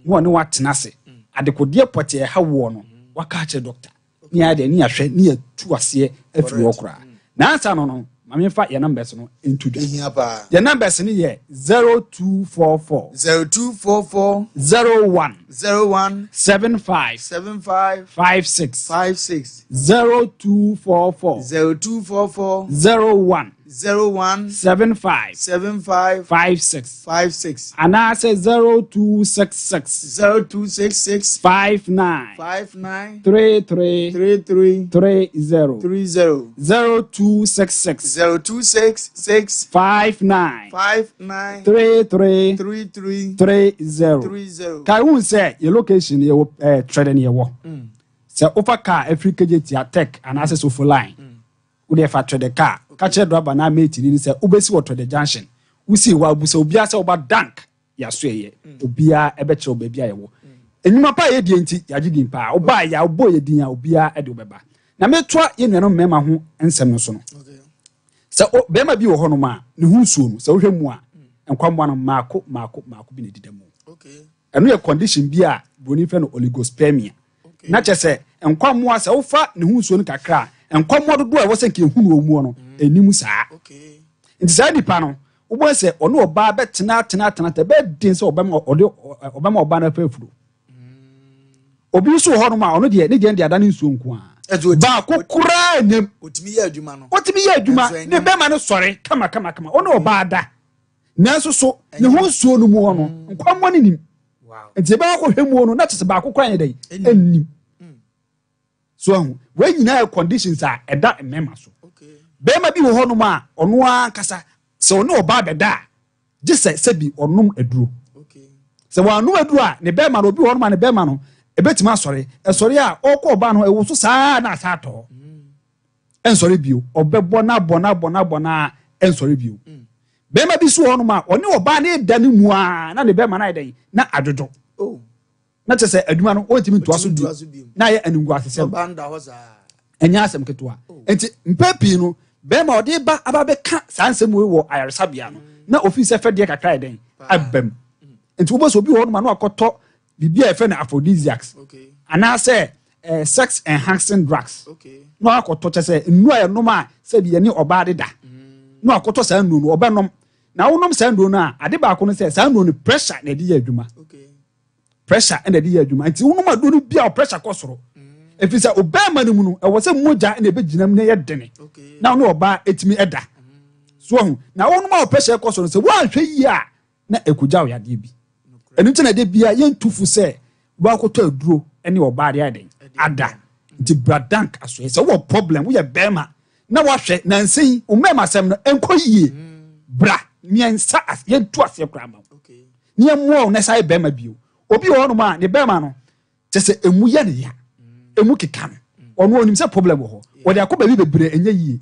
wo ne watenase adekode pote ha wo no waka che doctor ni ade ni ahwe ni atu ase afiri okra na ansa no mame fa your numbers no into the numbers ni ye 0244 01 75 56 0244 01 75 56 and I say 0266 59 33 0266 59 33 Kai won say your location you trading here wo say offer car Africa JT tech and access for line we dey trade the car catch driver na mate ni say ubesi water the junction we see wa busa obia say oba dank ya so ye obia ebe kire obia ye wo enuma pa ye die nti ya gidi pa oba ya obo ye din ya obia e de obeba na metwa ye nuano mema ho ensem no so no say bema bi wo ho no ma ne hu suo no say wo hwemu a enkwamwa no maako bi ne didamu eno ye condition bi a broni fe no oligospermia na che say enkwamwa say wo fa ne hu suo no kakra enkwamwa do e wo say ke hu no mu no enimu saa nti saa nipa no wo say ono oba betena te be din say obama oba na fafuro obi so ho no ma ono de ne de ada ne nsuo nko a ba kokura nem otimi ye adwuma ne be ma no sore kama ono oba ada nanso so ne ho nsuo no mu ho no nkwamwa ne nim nti ba ko hwemu no na tese ba kokura ye dai ennim so we nyina conditions a eda emema so bema bi wo ho no ma ono akasa se ono oba beda gise se bi onum aduro se wa anu aduro a ne bema no obi ho no ma ne bema no ebetima sori esori a okọ oba no ewo so saa na asato ensori bio obebo na bona ensori bio bema bi so ho no ma oni oba na eda ne mu a na ne bema na eda na adwodo na tese aduma no otimi to aso du na ye anungu asese banda ho za enya asem ketoa enti mpepi no bema ode ba ababe ka sansem we wo ayaresabia no na office fede kakra eden abam enti wo bo so bi ho no ma no akoto bibia efe na aphrodisiacs ana say sex enhancing drugs no akoto che say nnu aye no ma say bi ni oba deda no akoto sa nnu no obenom na wonom sa nnu no a ade ba ko no say sa nnu no pressure na di adwuma pressure and di adwuma nti wonom ado no bia pressure kosoro efisa obema no mu no e wo say moja na ebe ginam na ye dene na no oba etimi eda so hu na wonom pressure kosoro say wo anhwe yi a na ekugya wo yade bi enu na de bia yentufu se wa akoto aduro ene oba de aden ada nti bradank aso se wo problem wo ye bema na wa hwe na nsen o mema sem no enkoyie bra miensa yentu ase krama ni emu na sai bema bio obi ho no ma ne bema no te se emu ye ne ya emu keka no ono onim se problem ho wo de akoba bi bebre enye yie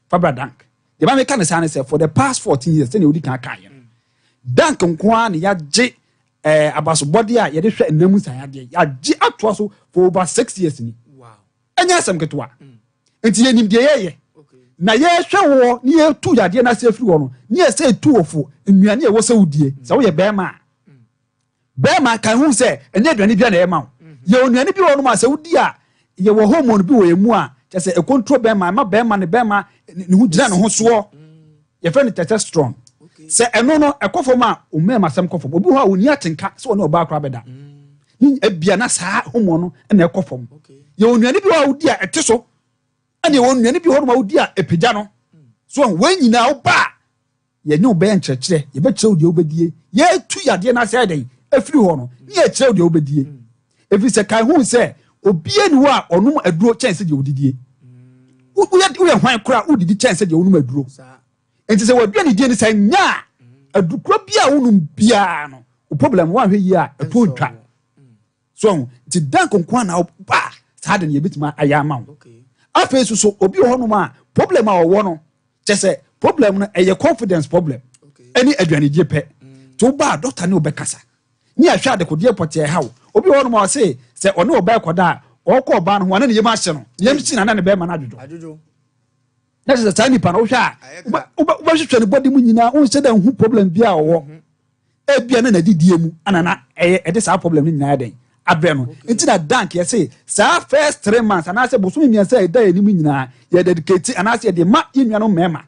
fa bradank de ba me ka ne sa ne se for the past 14 years se ne odi kan kan ye dank nko ne ya je abaso body a ye de hwe enamu san ade ya gi ato so for over 6 years ni enya asem ketwa enti ye nim de ye na ye hwe wo ni ye tu yade na se afiri wo no ni ye se tu ofo nnuane ye wo se wudie se wo ye bema kan hu se enye aduane bia na ye ma ye onnuane bi wo no ma se wudi a ye wo hormone bi wo emu a che se e control bema ma bema ne hu gira ne ho so ye fe ne testosterone se eno no ekofo ma o mema sem kofo obi ho a oni atenka se oni oba akra beda ni ebia na saa homo no na ekofo ye onuane bi ho odi a eteso ene onuane bi ho no odi a epegya no so wan nyina oba ye nyu be nkyekere ye be kire odi obedie ye tu yade na se den afiri ho no ni ye kire odi obedie efi se kan hu se obie ni wo a onum aduro chance de odidie wo ye hwan kra odidi chance de onum aduro enti se wadua ni die ni say nya adukura bia wonum bia no o problem wa hwe yi a etontwa so ti dank nko na ba sa de ne betima ayama wo afa so obi ho no ma problem a wo no che se problem no eye confidence problem any aduane die pe to ba doctor ne obekasa ni ahwe ade kodie pote ha wo obi ho no ma say se one oba koda okọ ba no ho na ne yema hye no yem chi na ne be ma na adwojo na se tani pa no hwa uba hwehwe ne body mu nyina on se da hu problem bia wo ebia na didie mu anana ede sa problem ni nyina den abrɛ no nti na dank yɛ say sa first 3 months anase bosomi miɛnsa eda anim nyina yɛ dedicate anase yɛ de ma yɛnua no mɛma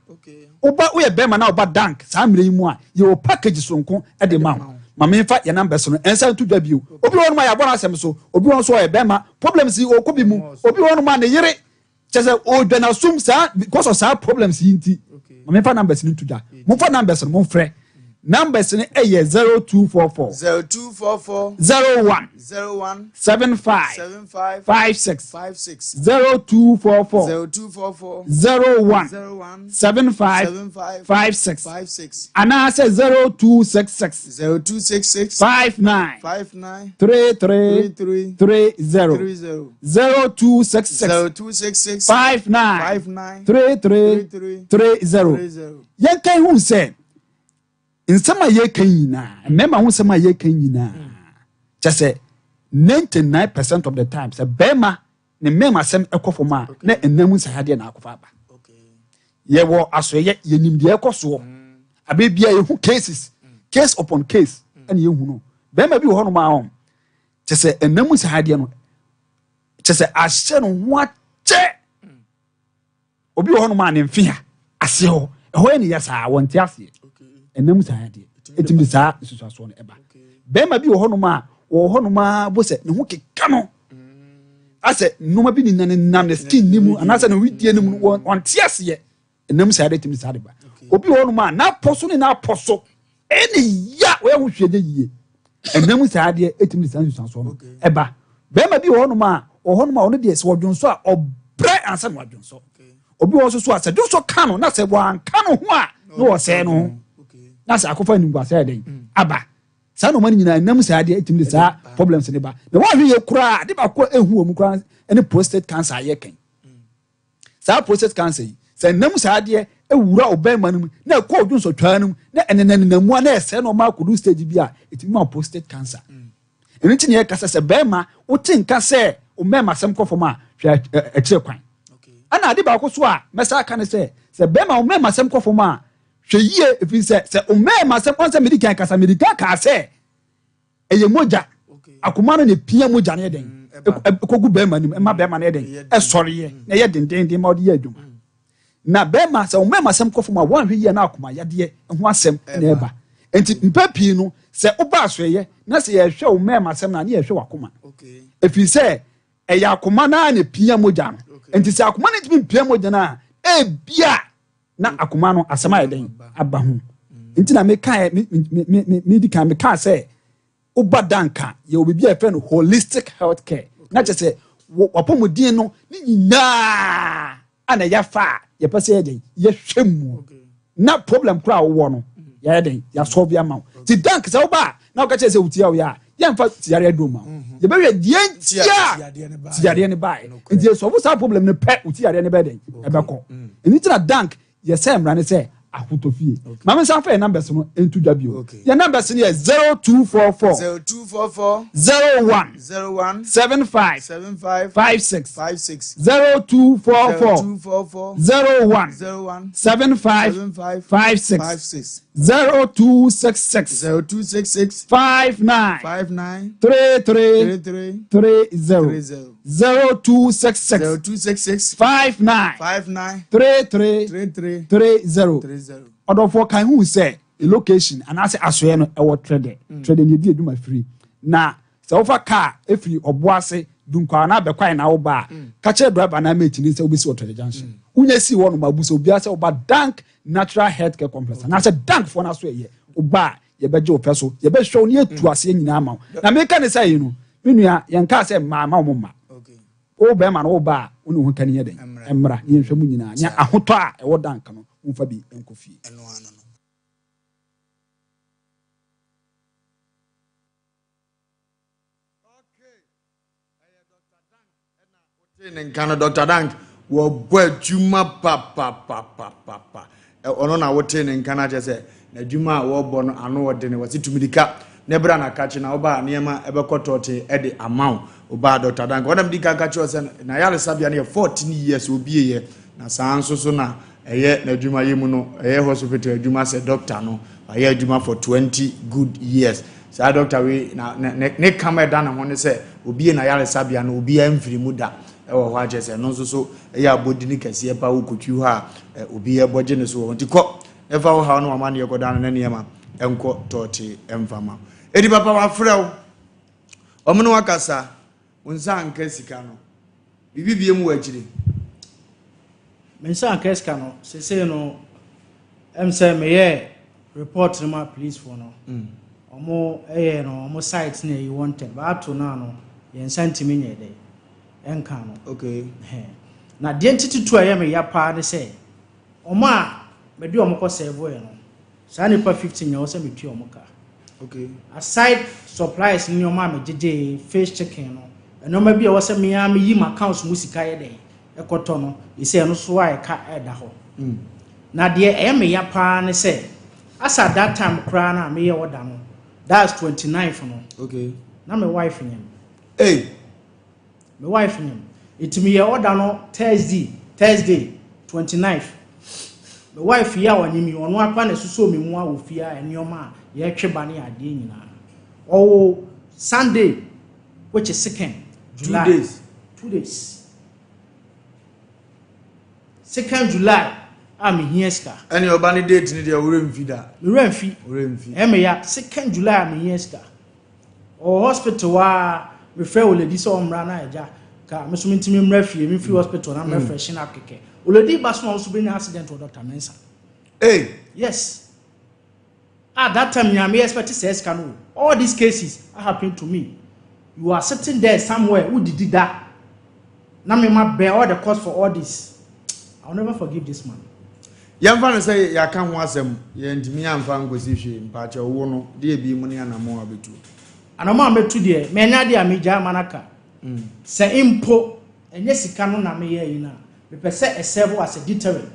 oba wo yɛ bɛma na oba dank sa mmerɛ yi mu a yɛ o package sonko ede ma mama mfa yɛ numbers no ensa ntu da bio obi wɔ no ma yɛ abɔ na asɛm so obi wɔ so yɛ bɛma problems yi o ko bi mu obi wɔ no ma ne yere kyɛ o dwa na sum sa because of sa problems yi nti mama mfa numbers no ntu da mo fa numbers no mo frɛ numbers ni 0244 01 75 56 0244 01 75 56 anase 0266 59 33 30 0266 59 33 30 yankai hu say nsɛm a yɛka nyinaa mmɛma ho nsɛm a yɛka nyinaa kyɛ sɛ 99% of the time sɛ bɛrima ne mmɛma asɛm ɛkɔ fam a na ɛnam nsahadeɛ na akɔfa aba yɛwɔ asoɛyɛ yɛnim deɛ ɛkɔ soɔ abɛbia yɛhu case upon case ɛne yɛhu no bɛrima bi wɔ hɔ nom a ɔm kyɛ sɛ ɛnam nsahadeɛ no kyɛ sɛ ahyɛ no ho akyɛ obi wɔ hɔ nom a ne mfe ha aseɛ hɔ ɛhɔ yɛ ne yɛ saa wɔnte aseɛ enam saade etimi saa susuaso no eba bema bi wo honum a wo honum a bo se ne ho keka no ase noma bi ni nam ne skin ni mu anase ne widie ni mu on tiase ye enam saade etimi saade ba obi wo honum a na poso ni na poso eni ya wo ho hwede yie enam saade etimi saa susuaso no eba bema bi wo honum a ono de se wodwonso a obre ansa no wodwonso obi wo so a se dwonso ka no na se wan ka no ho a no wo se no nasa akofa nimba say den aba sa no mani nyina nam sa ade etim de sa problems ne ba na wa hwe kura de ba ko ehu omu kura ene prostate cancer ye kan sa prostate cancer yi sa nam sa ade ewura obema num na ko odwunso twa num na enenanamu na ese no ma kodu stage bi a etim ma prostate cancer enu nti ne kasa se bema wotin ka se o mema sem kofo ma hwe akire kwan ana ade ba ko so a mesa ka ne se bema o mema sem kofo ma hweye efi se umema se ponse medical kasa medical ka se eye moja akoma no ne pia moja ne den ekogu bema nim ma bema ne den sori ye na ye den ma odi ye adwuma na bema se umema se mkofo ma wan hweye na akoma yade ho asem na eba enti mpapi no se oba asoye na se ye hwe umema se na ne ye hwe wakoma efi se eye akoma na ne pia moja no enti se akoma ne timi pia moja na bia na akoma no asema eden aba hu nti na me kan me ka say oba danka ye obibi a friend holistic health care na che wapomudin no ni nyina ana ya fa ye pese eden ye hwemu na problem kura wo no ya eden ya solve ya ma ti dank say oba na ka che say utia wo ya ye mfa tiare adoma ye be we die tiare ne bai nti so wo sa problem ne pe utiare ne be den e be ko nti na dank yes emra ne say ahutofie mama san fa numbers no entu dwa bio your numbers ne 0244 01 75 56 0244 01 75 56 0266 59 33 30 0266 59 33 30 odofo kan hu say a location and as asoye no e wo trade ne di aduma free na se wo fa car efiri oboase dunkwa na bekwan na wo ba ka che driver na mate ni se obisi wo trade junction unya si wo no mabuso obia se wo ba dank natural health care complex na se dank for na so ye wo ba ye beje wo peso ye be hwe ni atu ase nyina ma na me ka ne say no menua ye nka se ma wo ma o be ma no wo ba woni hu kan ye den emra ye hwe mu nyina nya ahoto a e wo dank no mfa bi enkofi eno ano no okay Dr. Dank ena wotin nkan Dr. Dank wo bo adwuma pa ono na wotin nkan aje se na adwuma a wo bo no ano wode ne wasitumidika ne bra na kachi na oba niema ebekotote e de amount oba Dr. Dank wona mdika kachi o se na yale sabia ne 14 years obieye na sanso so na eye na adwuma yemu no eye hospital adwuma se doctor no wayɛ adwuma for 20 good years saa doctor we na ne kama da na ho ne sɛ obi na yare sabia no obi amfiri mu da ɛwɔ hɔ agye sɛ no nso so ɛyɛ abodi ne kɛse pa wo kotwi hɔ a obi ɛbɔgye ne so nti kɔ ɛfa wo ha no ama ne yɛkɔda no na nneɛma ɛnkɔ tɔte ɛmfama edi papa wa frɛw ɔmo no wakasa unsa anka sika no bibibie mu wakyire mensa anka sika no sese no say meye report ma police for no omo no omo site na you wanted but to now no yen santimi nye dey enka no okay na de entity to aye me ya pa ne say omo a me de omo ko serve we no sa ni pa 15 nya wo say me tu omo ka okay aside supplies ni omo a me jeje fish chicken no eno ma bi a wo say me ya me yi ma accounts mu sika ye dey ekoto no e say no so a ka eda ho na de me ya pa ne say as at that time kra na me ye woda no that's 29th no okay na me wife nyem hey me wife nyem it me ye woda no Thursday 29th me wife ya wanyem yi ono akwa na suso me mu a ofia enioma ye tweba ne ade nyina oh Sunday which is 2nd July 2 days 2nd July I'm here ska any urban date ni de oremfi da me remfi me ya 2nd July I'm here ska o hospital wa me frɛ oledi so omra na eja ka me so ntimi mra fie me free hospital na me freshen up keke oledi baso na so be ni accident with Dr. Mensa hey yes at that time me expect say ska no all these cases happen to me you are sitting there somewhere who did that na me ma bear all the cost for all this I'll never forgive this man. Yamfa no say ya ka ho asem ye ntimi amfa ngosi hwe mpache wo no de bi mu ne anamo abetu anamo abetu de me nya de amegya manaka se impo enye sika no na me ye yi na me pese eserve as a deterrent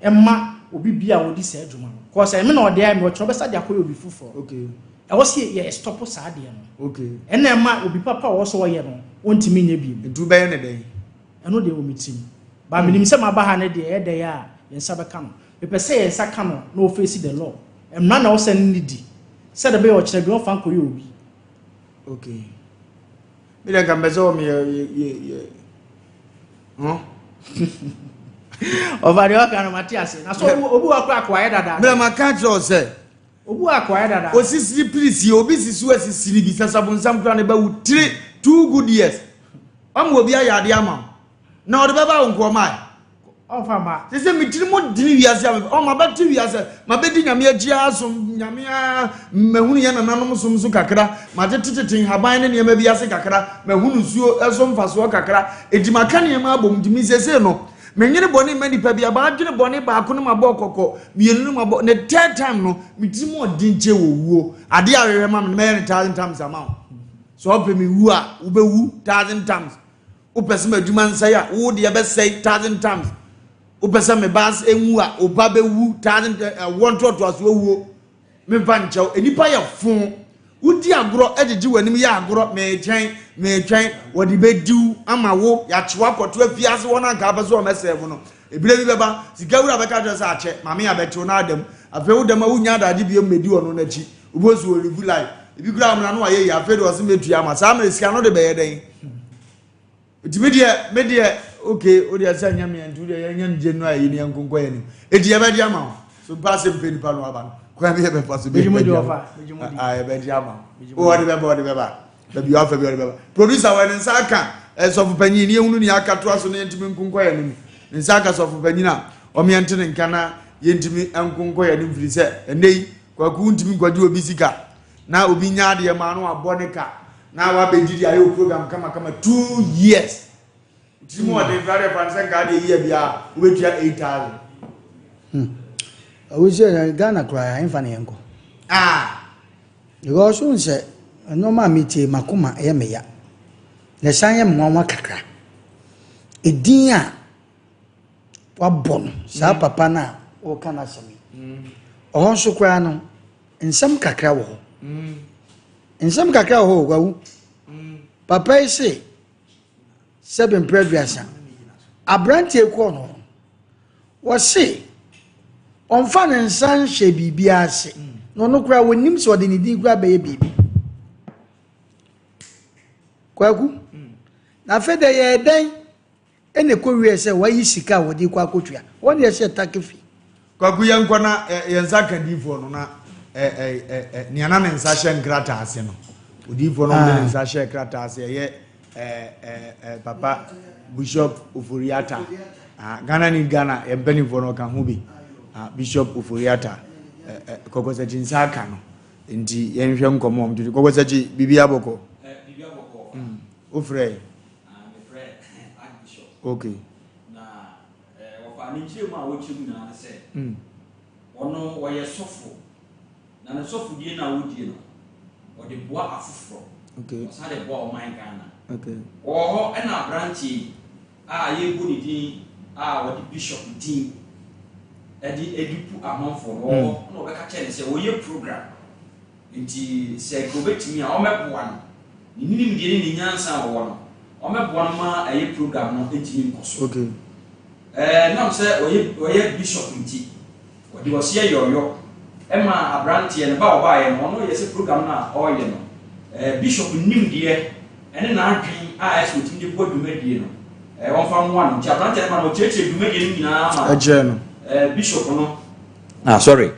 emma obi bia wo di se adwuma no cause me na ode me wo tro besa de akoyo obi fufo okay e wo se ye stop sa de no okay ena emma obi papa wo so wo ye no ontimi nya bi edu be ne den eno de wo mitim ba minim se ma ba ha ne de e de ya yensa beka no pepe say yensa ka no no face the law emna na wo se nidi said the be o kire bi o fan ko yo obi okay me den kan bezo me ye over the work and Matthias na so obu akwa akwa dada me ma ka tro se obu akwa dada o sisi please obi sisu asisiri bi sasabo nsam kra ne ba wutire 2 good years am obi ayade ama na o de baba nko mai o fa ma se me tiri mo dini wiase am o ma ba ti wiase ma be di nyame agia asom nyame a mahunu ye nananom som so kakra ma tetetin haban ne ne ma biase kakra mahunu suo esom faso kakra ejima ka ne ma abom dimi sese no menyene boni ma nipa bia ba adwene boni ba ko no ma bo kokko mienu no ma bo ne third time no me tiri mo dinche wo wuo ade awewe ma me 1000 times amount so ope me wu a wo be wu 1000 times o pese ma dwuma nsa ya wo de be say 1000 times o pese me bas enwu a o ba be wu 1000 want to aso wuo me va nchew enipa ya fun wudi agoro ejeje wanim ya agoro me twen wodi be diu ama wo ya chewa kwoto afiase wona ka ba so o meseve no ebire bi beba sika wura beka jo sa ache mame ya betu na adam afa wo dama wunya adade bi medi ono na chi obosu o live life ebi kura amna no aye ya fe do se metu ya ma sa ma sika no de be yeden media okay o dia sa nyame ntu de nya nje no ayi ne nkonko ya ni edi ya be dia ma so Asem Mpe Nipa no aba kwa me be paso be bejimodi ofa ah be dia ma o de be ba be ofa be be producer wa nsa aka sofu panyin ni ehunu ni aka to aso ne ntimi nkonko ya ni nsa aka sofu panyin a o me ntene nkana ye ntimi nkonko ya ni mfiri se enei kwa ku ntimi kwadi obi sika na obi nya de ma no abonika na wa be didi ayo program kama 2 years timo de very fancy ka de year bia wo betua 8000 we say Ghana cry in fane enko because so say no ma meti makoma e me ya na sanye mwanwa kakra edin a wabon sa papa na o kana sami o so kwa no nsam kakra wo nsam kakra wo gwawu papa ise 7 previous abrantie ko no wo se on fa nsan hye bibia ase no no kura wonim so de ne din kura be bibi kwaku na fe de ye den ene ko wie se wayi sika wodi kwa kotua won ye se takefi kwaku yankwa na yensa kadifo no na ni ana ne nsa hye nkrata ase no odifo no ne nsa hye nkrata ase ye papa Bishop Ufuriata Ghana ni Ghana empenifo no kan ho bi Bishop Ufuriata kokosachi nsa aka no nti yenhwe nkomo mtutu kokosachi bibia boko Ufre okay na Wofa ni chire ma wo chim na se ono wo ye sofo na na sofo die na wo die no wo de boa afoforo okay sa de boa o man Ghana okay ho na branchi ye go ni din wo de bishop din edipu amanfo no no be ka chene se wo ye program nti se ko betimi a o meboa no ni nim die ni nyansa wo no o meboa no ma ye program no etimi nkoso okay na se wo ye bishop nti wo de wo se yoyo ma abrantie ne ba oba ye no no ye se program na o ye no bishop nim die ene na adwen eso timi de bo dwumadie no won fa mo an ti abrantie ma no cheche dwumadie ni nyina ma eje no bishop no sorry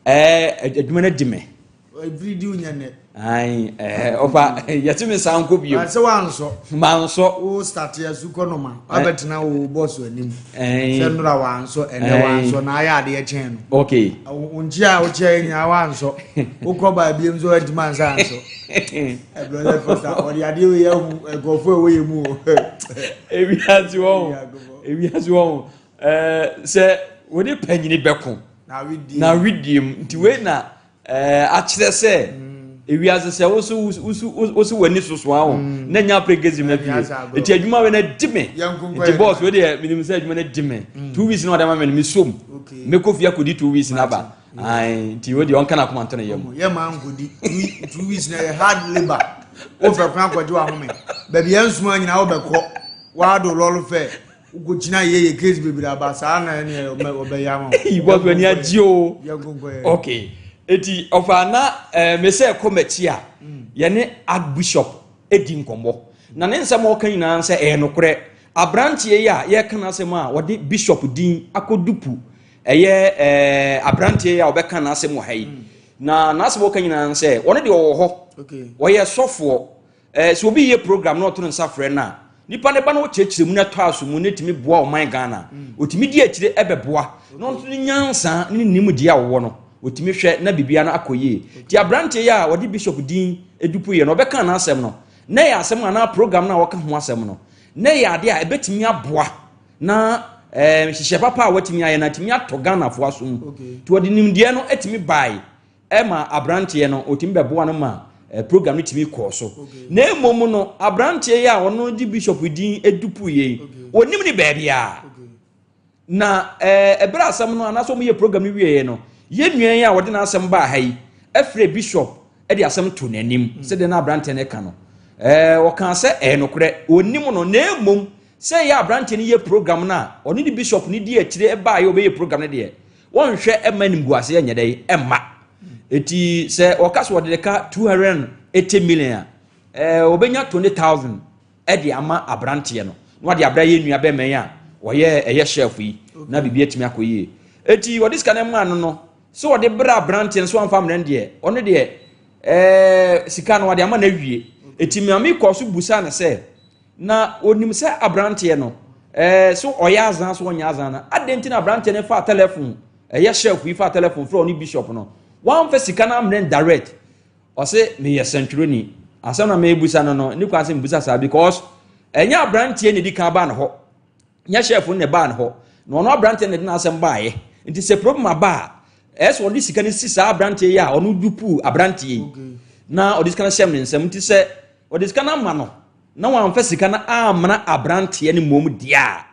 adwuma na dime video nyane ai ofa yatime sanko bio se wanso manso o start ya sukonoma abetina o boss anim se nura wanso ene wanso na aya de chen no okay unji a o che nya wanso ukoba biem zo adima sanso brother pastor o de ade we hu gofo we mu ebi azu won se we de panyini beko na widiem nti we na akire se ewiase se wosu wani soso awo na nya pregezi na bie eti adwuma we na dime eti boss we de minim se adwuma na dime 2 weeks na odama me som me kofia kodi 2 weeks na ba ai ti we de on kana kuma ntona yam ye man kodi 2 weeks na hard labor o fe kan kwaji wa home ba bia nsuma nyina wo beko wa do lolo fe ugo china ye case bebira ba sa na ne obeyama i boss we ni agio okay eti ofana me se komati a ye ne archbishop edi nkombo na ne nsem o kan nyina nse nokore abrantie ya ye kan asem a wode bishop din akodupu eye abrantie ya obeka na asem hai na nasem o kan nyina nse wone de wo ho wo ye sofo so obi ye program no to nsa frɛ na nipa ne ba no chechire mu na to aso mu ne timi boa o man Ghana otimi di akire ebeboa no nto nyansa ne nim dia wo no otimi hwɛ na bibia na akoye ti abrante ya wodi bishop din edupu ye no beka na asɛm no na ya asɛm na program na wɔka ho asɛm no na ya ade a ebetimi aboa na hyehyɛ papa a watimi aye na timi ato Ghana fo aso mu ti wodi nimdeɛ no etimi bai ma abrante ye no otimi beboa no ma program ni timi kɔ so na emom no abrante ya wɔno di bishop din edupu ye onim ni baabia na ebra asɛm no anaso mo ye program ni wie ye no ye nwan ya wode na asem ba hai afre bishop e de asem to nanim se de na abrante ne ka no wo kan se nokore onim no na emom se ya abrante ne ye program na oni di bishop ni di akire e ba ye obeye program ne de won hwe e manim guase ye nyede e ma eti se wo ka so wode ka 280 million obenya 20,000 e de ama abrante no no de abra ye nua be men a wo ye eye chef yi na bibia timi akoye eti wo diska ne ma no so wode bra branch so amfa mren de ono de sika no wode ama na wie eti miami koso busa na se na onim se abrante no so oya azan so onya azan na adenti na branch ne fa telephone ye chef yi fa telephone from ni bishop no wan fa sika na mren direct o se me ye centroni asem na me busa no ni kwa se busa sa because enya branch ne di kan ba na ho nya chef ne ba na ho no no branch ne di na asem ba ye nti se problem aba eso odi sika ne sisa abrante ya onu dupu abrante na odi sika na shem ne nsem nti se odi sika na ma no na wan fa sika na amana abrante ne mom dia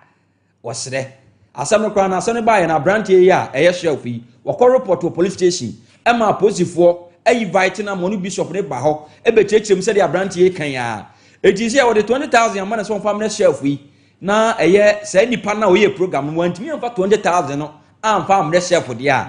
osre asam no kwa na asam ne ba ye na abrante ya eye chef yi wo report to police station e ma posifo e invite na mo no bishop ne ba ho e be chechem se de abrante ye kan ya eti se wode 20,000 amana so family chef yi na eye se nipa na oye program no wantimi amfa 20,000 no amfa amre chef dia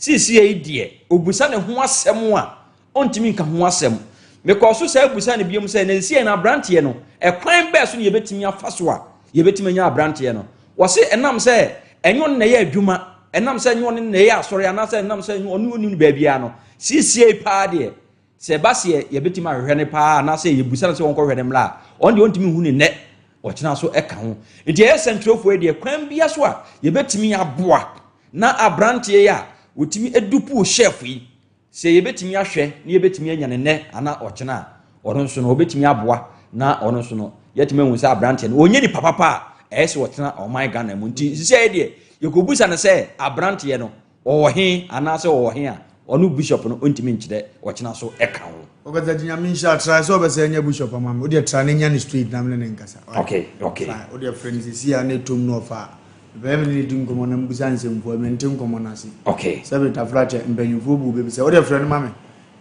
CCA dear, Obusan and Huasemwa, on to me can Huasem. Because so say Busan and Bium say, and see an abrantiano, a crime best when you bet me a faswa, you bet me a brantiano. Was it and I'm say, and you nay Juma, and I'm saying you on in the air, sorry, and I say, and I'm saying you on babyano. CCA party. Sebastian, you bet my Renepa, and I say you Busan so uncle Renemla. On you want me who in net, watch now so echo. It is central for the crime be as well. You bet me a boa. Na abrantie ya wotimi edupu chef yi se yebetimi ahwe na yebetimi anyane ne ana ochena oro nso no obetimi aboa na oro nso no yetimi hu se abrantie no onye ni papa ese ochena o my Ghana mu nti sisi de yekobusa ne se abrantie no o he ana se o he a onu bishop no ontimi nkyide ochena so eka wo obeza jinyami sha try so obeza nya bishop amam o de try ne nya ni street na me ne nkasa okay o de friends si ya ne tom no fa bebe ni dingo mo na mbusa nsemfo mente nkomo na se okay sabe ta frache mbanyufo bu bebi se o de friend mame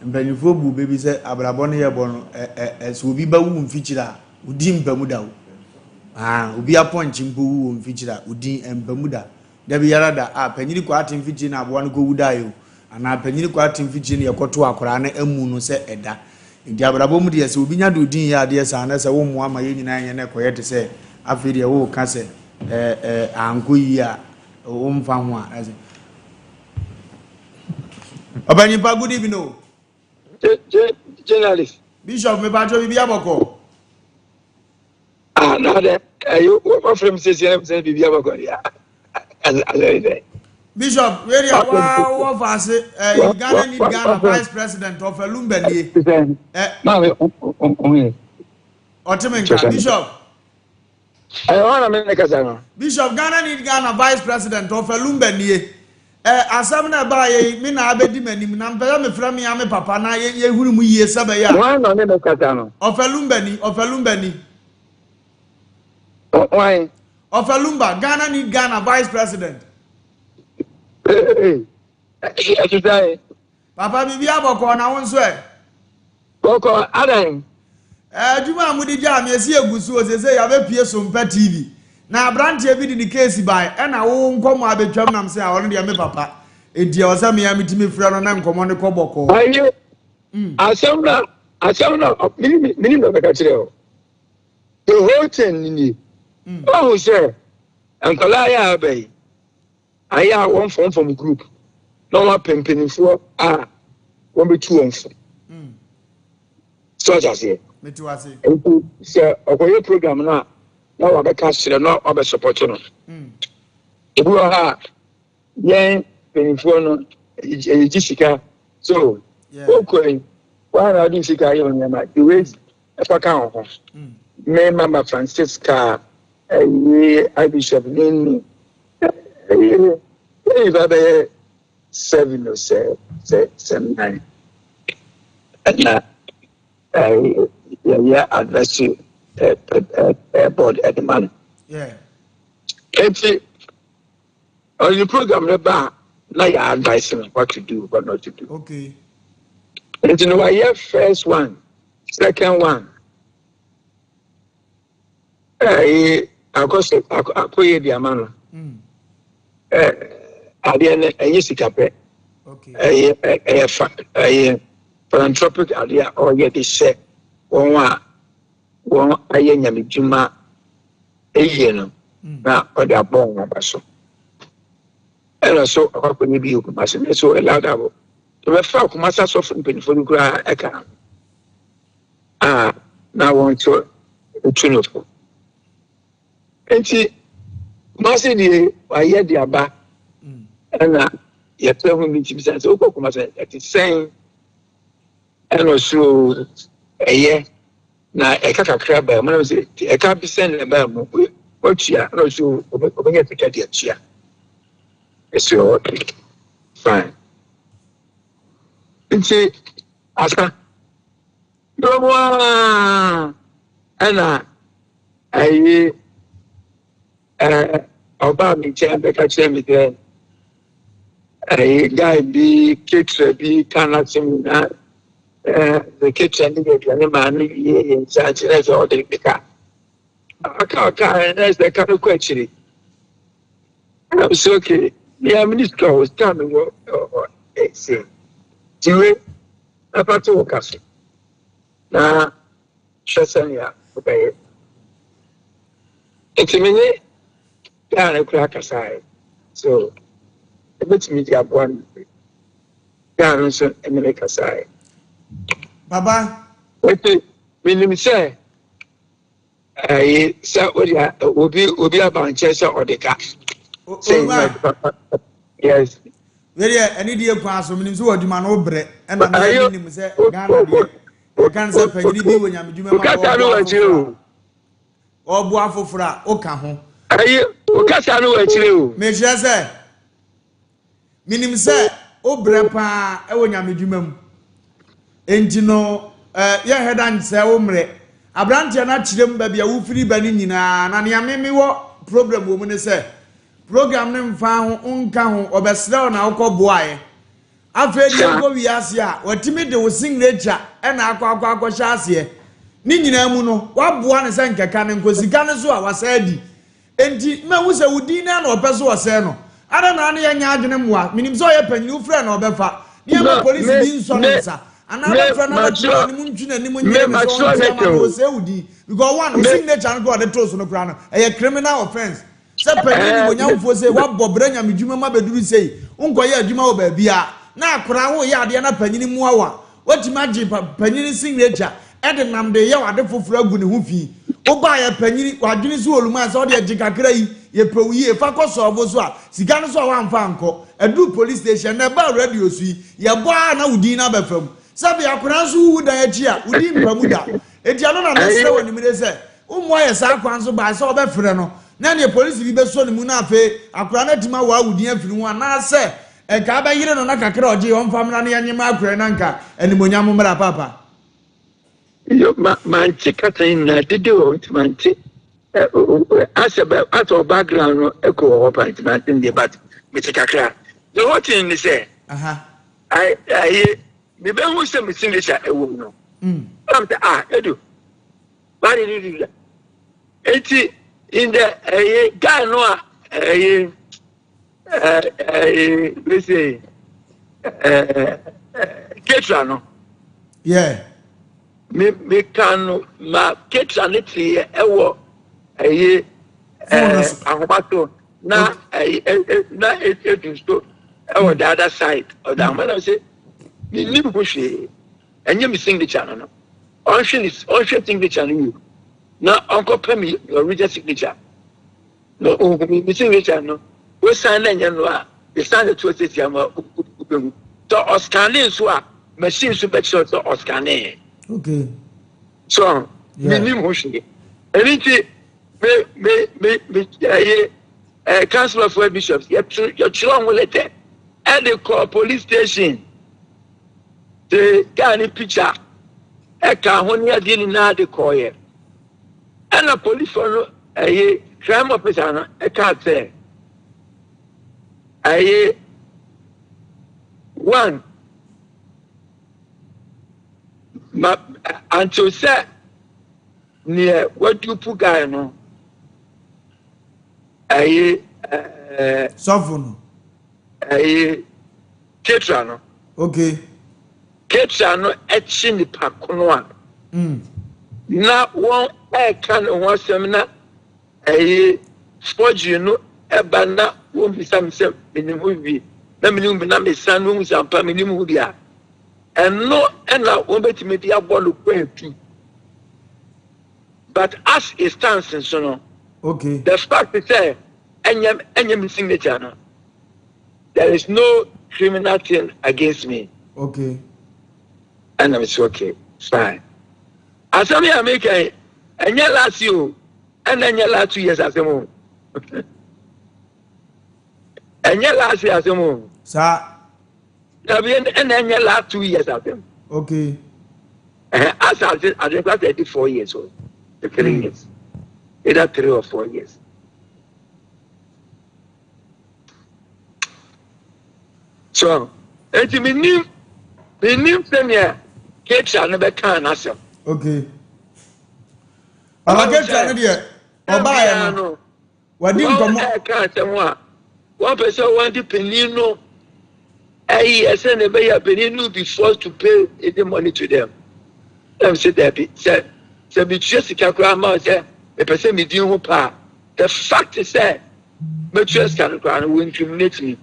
mbanyufo bu bebi se abrabo ne yebo no so obi ba wu mfikyira udi mbamuda wo obi aponchi mpo wu mfikyira udi mbamuda da bi yara da panyiri kwa ati mfikyiri na abo no ko wuda yo ana panyiri kwa ati mfikyiri ne yakoto akora na amu no se eda ndi abrabo mu de se obi nya do din ya de se na se wo mu ama ye nyina ye ne koye te se afiri ye wo ka se anko yi a o mfa ho a as Obanipa, good evening o journalist Bishop me ba jo bibi aboko no de you what from say bibi aboko ya as Bishop where you wa fase Ghana need Ghana vice president of Lumba nie na we Otemenka Bishop I want to make a Bishop Ghana need Ghana vice president of Lumba nie asam na ba ye me na abedi manim na mpela me fra me ame papa na ye huru mu yie sabe ya one no make a no of Lumba ni why of Lumba Ghana need Ghana vice president Papa bibi aboko na won so Boko Adam juma amudi jam yesi egusu o sese ya be pie Sompa TV na branche bi di case by e na wo nkomo abetwam nam se a wono de me papa edia osam ya mitimi fra no na nkomo ne koboko aye asem na mini no beka kire o the whole thing ni oh sir ankola ya abai aya one from group no one pempenifo won be two on so just here metuase so okoye program na wa be cash no wa be support no ebu ha yen penifo no ejisika so okay wa na di sika yo nyama the way e kan ho me mama Francisca Bishop ni about 7 or 7 9 yeah address you board at the man on the program about now you advising what to do what not to do okay and you know I first one second one I the amount idea sikape okay philanthropic idea or get this set one aye nyame djuma no na oda bon abaso ela so akwakoni bi okumase so eladabo to be fa okumasa so from penifo kura eka na want to tunofo enti mase di aye di aba na ya tell me to be sense okumasa at saying elo so eye na kakra ba mo say e ka bi send na ba mo otua no so obenya ticket dia tia it's okay fine nti asa no wa ana ayi oba mi che be ka che mi de ayi guy bi ketre bi kana seminar the kitchen the man in charge of all the car. That's the kind of question. I was okay. Yeah, minister was coming say. Tiwe, apart of Castle. Now, Shasania, okay. It's a minute, down a crack aside. So, a bit media one, down and make aside. Baba. What we say? I said, will be about Chester or the cat. Yes. Very any dear pass, means what you man obre, and I'm him say, Ghana, you can't say penny be when you or Boafo Fra, Okaho. Are you? Ocasano at you? Measure say, Minim say, Obre pa, when Yamidumum. And you know, your head and say, Omre. Abrantia na chirem baby a wufiri bani nyina na ne ameme wo problem wo mu ne se program ne mfa ho unka ho obesra na akọboae afa di go wiase a watimi de wo signature e na akọ hyase ni nyina mu no waboa ne se nkeka ne nkosika ne so a wasadi enti ma wu se wudi na opeso wose no ada na ne yanya adwene moa minim so ye panyi ufre na obefa ne ma police bi nso ne nsa another friend of the moon and the Saudi because one signature and go the toast on the ground a criminal offense. Separate when young folks say what Bob Brenya Mijuma Bedu say, Uncle Juma Babia. Now, Crown Yardiana Penny Muawa. What imagine Penny signature? Adam Nam de Yaw at the full frog with Hoofy. O buy a penny or Guinness Wolmas or the Jicacray, ye pro ye Facos or Boswa, Siganos or one Fanco, a do police station, never radio see, ya bar now Dina Befum. Sabi akuransu wu da echia udi mpamuda eti ano na nse woni mi say umwa ye sa kwanso ba se obefre no na ne police bi be so ne mu na afe akura na tima wa udi afiri ho na se e ka ba yire no na kakra oje on famna na yanyema akura na nka enimonya mo mra papa yo man chikatin na dede o manti asaba ato background no eko o pa manti de but me chikakra the what thing say I maybe who say me signature a woman. Edu. Why did you do that? Eti in the guy no let's say Ketrano. Yeah. Me can ma Ketrano tree ewo ahobato na edu sto ewo the other side of the man say me push and you signature no ocean signature you now uncle pay me your original signature no me signature no we sign na no the sign the 2 am to scanning so machine so bet so scanning okay so me push anything me council of bishops your children will let and they call police station the guy picture eka honia dini na de koye and the police for crime officer no eka say one ma until say near what you put guy no Sofono Ketra no okay Ketra no etchi ni pakono a na won kan ho semina sports no eba na won bisam sem minimu bi na minimu bi na mesan no musampa minimu bi a eno na won betimi dia ball kwantu but as it stands so no okay the fact is say enyem signature no there is no criminal thing against me okay and I'm okay fine asami america enya last you and enya last 2 years asemo enya last year asemo sa tabi enya last 2 years asemo okay as I did 34 years old 3 years either 3 or 4 years so eti minim senior Ketra no be kan asem okay ala Ketra no de obaye no wadi nkomo kan asem a one person want the penino I send a buyer Benin will be forced to pay any money to them. I'm saying that said be just a calculator say a person medium pa. The fact is that but just calculator will incriminate me.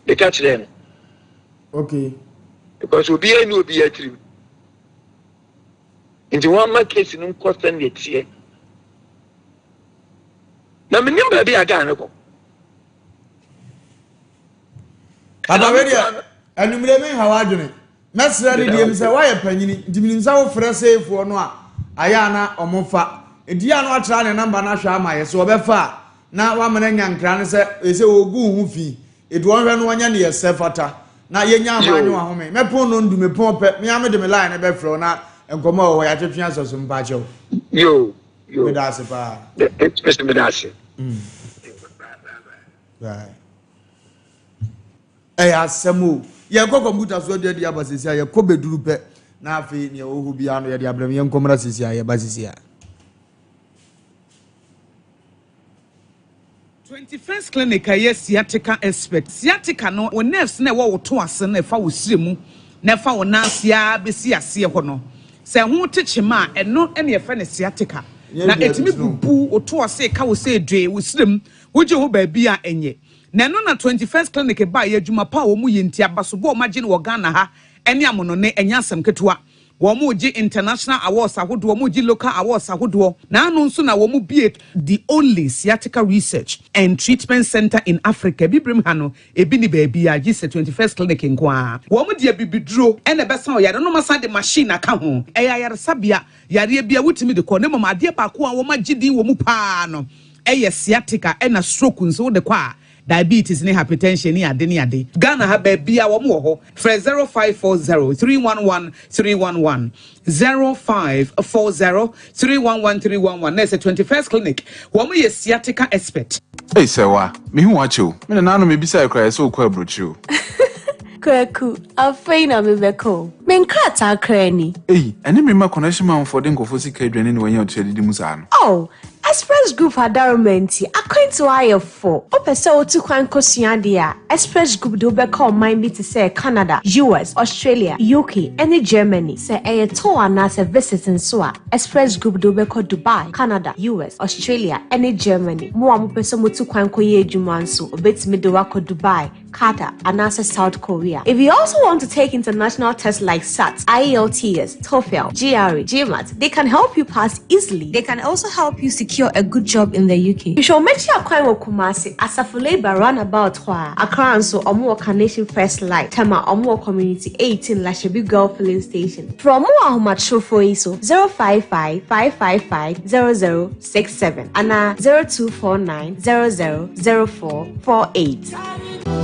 They catch them. Okay. Because we'll be a tree. In the one my case in cost and it's here. Now me number be a guy. Abawedia enumere me hawa adwene mesra ne die mse wa ye panyini ndimini nsa wo frɛ sefo no a aya na omofa edia no atra ne number na hwa ama ye so obefa na wa mena nyankra ne se ese ogu hu fi edu onhwe no wanya ne ye sefata na ye nya amanyo ahome mepon no ndu mepon pe me ame de me line be frɛ na enkomo wo ya twetwe asoso mpa chew Yo me da se pa Mr. Medasi. right asemo ye ko computer so de dia basisia ye ko beduru pe na afi ne ohu bia no ye de abrem ye nkomra sisia ye basisia 21st clinic aye sciatica expert sciatica no wo nerves na wo to ase na fa wo siremu na fa wo nansia besi ase ho no se ho techema eno ene ye fa ne sciatica na etimi bubu wo to ase ka wo se dwe wo sirem wo je ho ba bia enye na no na 21st clinic ba ye adwuma pa wo mu yenti abaso bo magine wo Ghana ha ene amono ne enya asem ketewa wo mu gi international awards ahodo wo mu gi local awards ahodo na anu nso na wo mu bie the only sciatica research and treatment center in Africa bibrim ha no ebi ni ba bia gi 21st clinic nkoa wo mu de bibiduro ene besa o yare no masa de machine aka ho eya yare sabia yare bia wutimi de ko ne mama ade ba ko a wo magidi wo mu pa no eye sciatica ena stroke nso de kwa diabetes ni hypertension ni ade Ghana ha ba bia wo mo ho for 0540 311 311 0540 311 311 na 21st clinic wo mo ye sciatica expert. Hey sewa me hu wacho me na nanu me bisa ekra so kwa brochu Kwaku, afeina mebeko. Menkrata krani. Hey, ene me ma connection man for den kofo sika adwane ne wanya otu adidi musa no. Oh, Express Group adarumenti akwantu ayefo. Opese otu kwan kosua dia. Express Group do beko mind bi to say Canada, US, Australia, UK, and Germany. Say e to ana se visiting so a. Express Group do beko Dubai, Canada, US, Australia, and Germany. Mo amopese motu kwan koye adwuma nso obetimi de wako Dubai, Qatar, and South Korea. If you also want to take international tests like SAT, IELTS, TOEFL, GRE, GMAT, they can help you pass easily. They can also help you secure a good job in the UK. You should make sure you Kumasi Asafo Labor roundabout Accra and so Omo Nation First Light, Tema Omo Community 18 Lashabi Girl Filling Station. From Omo Macho for ISO 055 555 0067 and 0249 000448.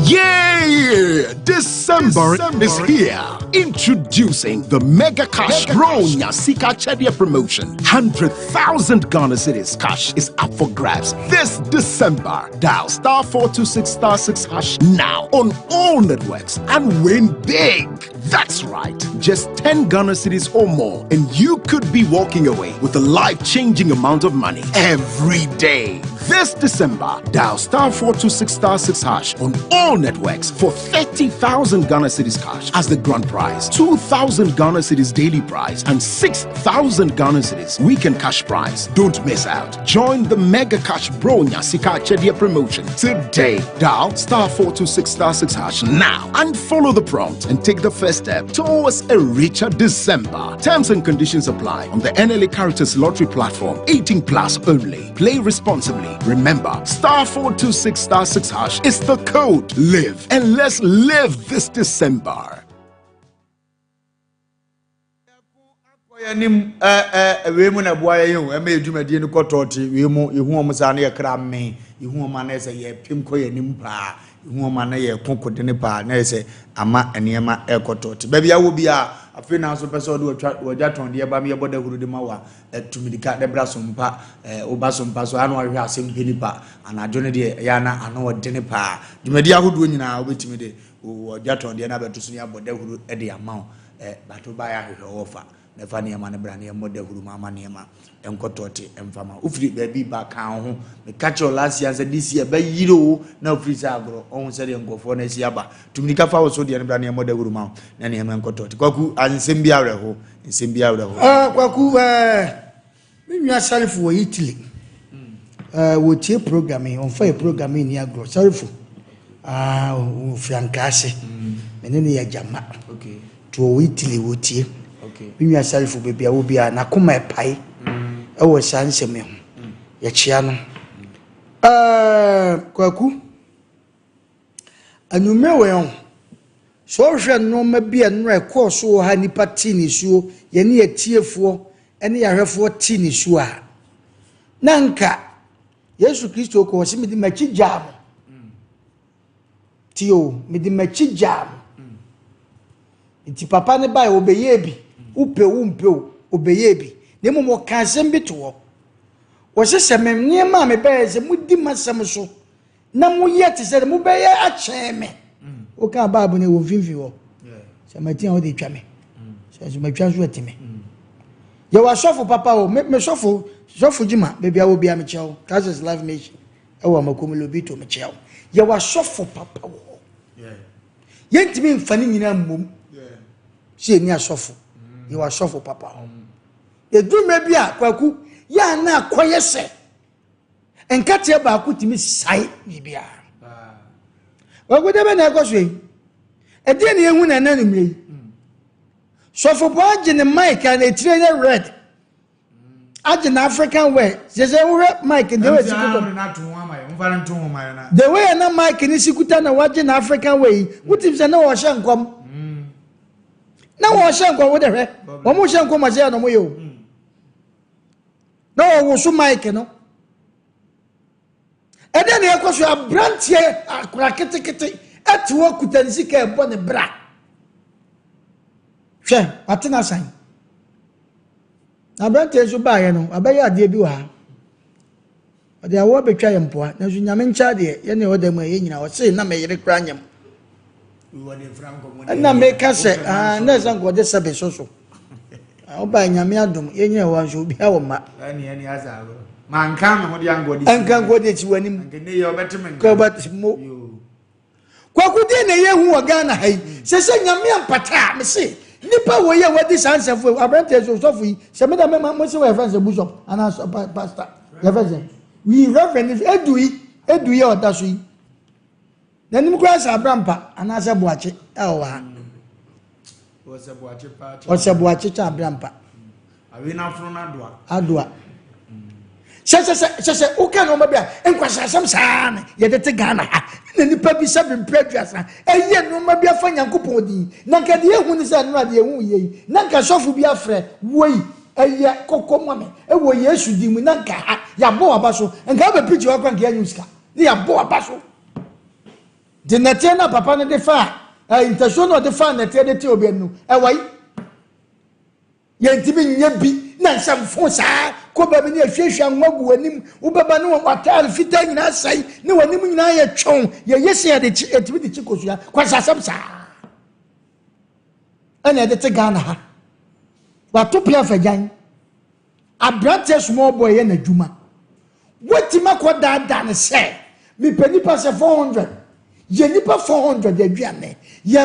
Yeah! December is here. Introducing the Mega Cash Bronya Sika Chedia promotion. 100,000 Ghana cedis cash is up for grabs this December. Dial star 426 star 6 hash now on all networks and win big. That's right. Just 10 Ghana cedis or more and you could be walking away with a life-changing amount of money every day. This December, dial star 426 star 6 hash on all networks for 30,000 Ghana cedis cash as the grand prize, 2,000 Ghana cedis daily prize, and 6,000 Ghana cedis weekend cash prize. Don't miss out. Join the Mega Cash Bronya Sika Chedia promotion today. Dial star 426 star 6 hash now and follow the prompt and take the first step towards a richer December. Terms and conditions apply on the NLA Characters Lottery platform. 18 plus only. Play responsibly. Remember, star 426 star 6 hash is the code. Live and let's live this December. We mu na boa ye o e ma edwumadi ni kototi we mu ehu omusa na ye kra me ehu oma na se ye pim ko ye nim pa ehu oma na ye konkode ne pa na se ama eniema e kototi ba bia wo bia afi na so pese o de wodja ton de ba me ye boda huru de ma wa tumidika de bra Sompa oba Sompa so anu ahwe Asem Mpe Nipa anajo ne de ya na anu de ne pa dwumadi ahodo nyina obetimi de wodja ton de na beto so ne aboda huru de ama bato ba ya hwehwe Wofa na fa ne ma ne bra ne mo da huru ma ne ma enkotote emfama ufiri baby ba kan ho me catch your last year said this year ba yiro na ufiri sa agro on said nkofo na si aba tumnika fa wo so de ne bra ne mo da huru ma na ne ma enkotote kwaku ansem bia reho nsem bia reho kwaku me nwa Sharifu wo Italy wo tie programming on fa programming ni agro Sharifu Frankase me ne ya jama okay to Italy wo tie okay me nwa Sharifu bebia wo bia na koma epai ewo sanse me ho ya chia no kwaku anyume we on so hwe no ma bia no course wo ha nipa tini suo ye ne etiefo ene ya hwefo tini suo a nanka Yesu Kristo ko se me di machi jam tio me di machi jam nti papa ne bai obeye bi upe obeye bi ne mo ka asem bi to wo se se me ne ma me be se mudi masam so na mo yete se mo be ye a cheme o ka babu ne wo vinvi wo se ma tin o de twa me se ma twa so etime ye wa sofo papa o me sofo jima be bia wo bia me cheo Christ Life Nation e wo makomi lobi to me cheo ye wa sofo papa wo ye ntimi mfani nyina mmom se ni asofo ye wa sofo papa eduma bia kwaku ya na akoye se enkate ba akutimi sai bibia wagode be na ekoso yi ede ne ehu na nanum yi sofo bo age ne mic and etire ne red age na African way je we mic de we sikuta na to ho amaye mfara nto ho amaye na the way na mic ni sikuta na wage na African way wutim se na wo hye nkom na wo hye nkom wo de hwe wo mo hye nkom aje na mo yo na wo so mic no ede ne ekoso abrantie akura ketekete atuo kutansi ka ebo ne bra hwe atena san abrantie so ba ye no abaye ade bi wa ade awo betwa ye mpoa na so nyame ncha de ye ne oda mu ye nyina wo se na me yere kra nyam na me ka se na san ko de sabe so oba nyame adom ye nyina wa so bi awo ma ani azago manka me ho de angodi anka ngode ti wanim ngene ye obetemen ko batimo kwakudi na ye hu Ghana hai se nyame ampata me se nipa wo ye wadi sansefo abrante so yi se me da me mo se we friends bishop ana pastor ye friends we reverend edu ye odaso yi na nim class abrampa ana se boache ewa o se boache cha abrampa awe na fro na adoa se uka no mabia enkwasa sam saane ye de te Ghana na nipa bi sabe mpredwasa eye no mabia fa Nyankopon din na nka de ehu ni se no ade ehu ye na nka sofo bi afre woi eye kokomame ewo Yesu din mu na nka ya bo abaso nka be picture akwa nka nyuska ni ya bo abaso de nete na papa ne de fa intention no de fa nete de te obi anu ewai ye ntibi nya bi na nsam saa ko ba bi ne ahwehwa nwagu anim wo baba ne watar fita nyina sai ne wanim nyina ye twon ye yesi ya de etibi de chikosua kwa sasam saa ana de te Ghana ha wa to pia fagan abrante small boy ye na dwuma wetima ko dada ne se mi penipa se 400 ye nipa 400 aduane ye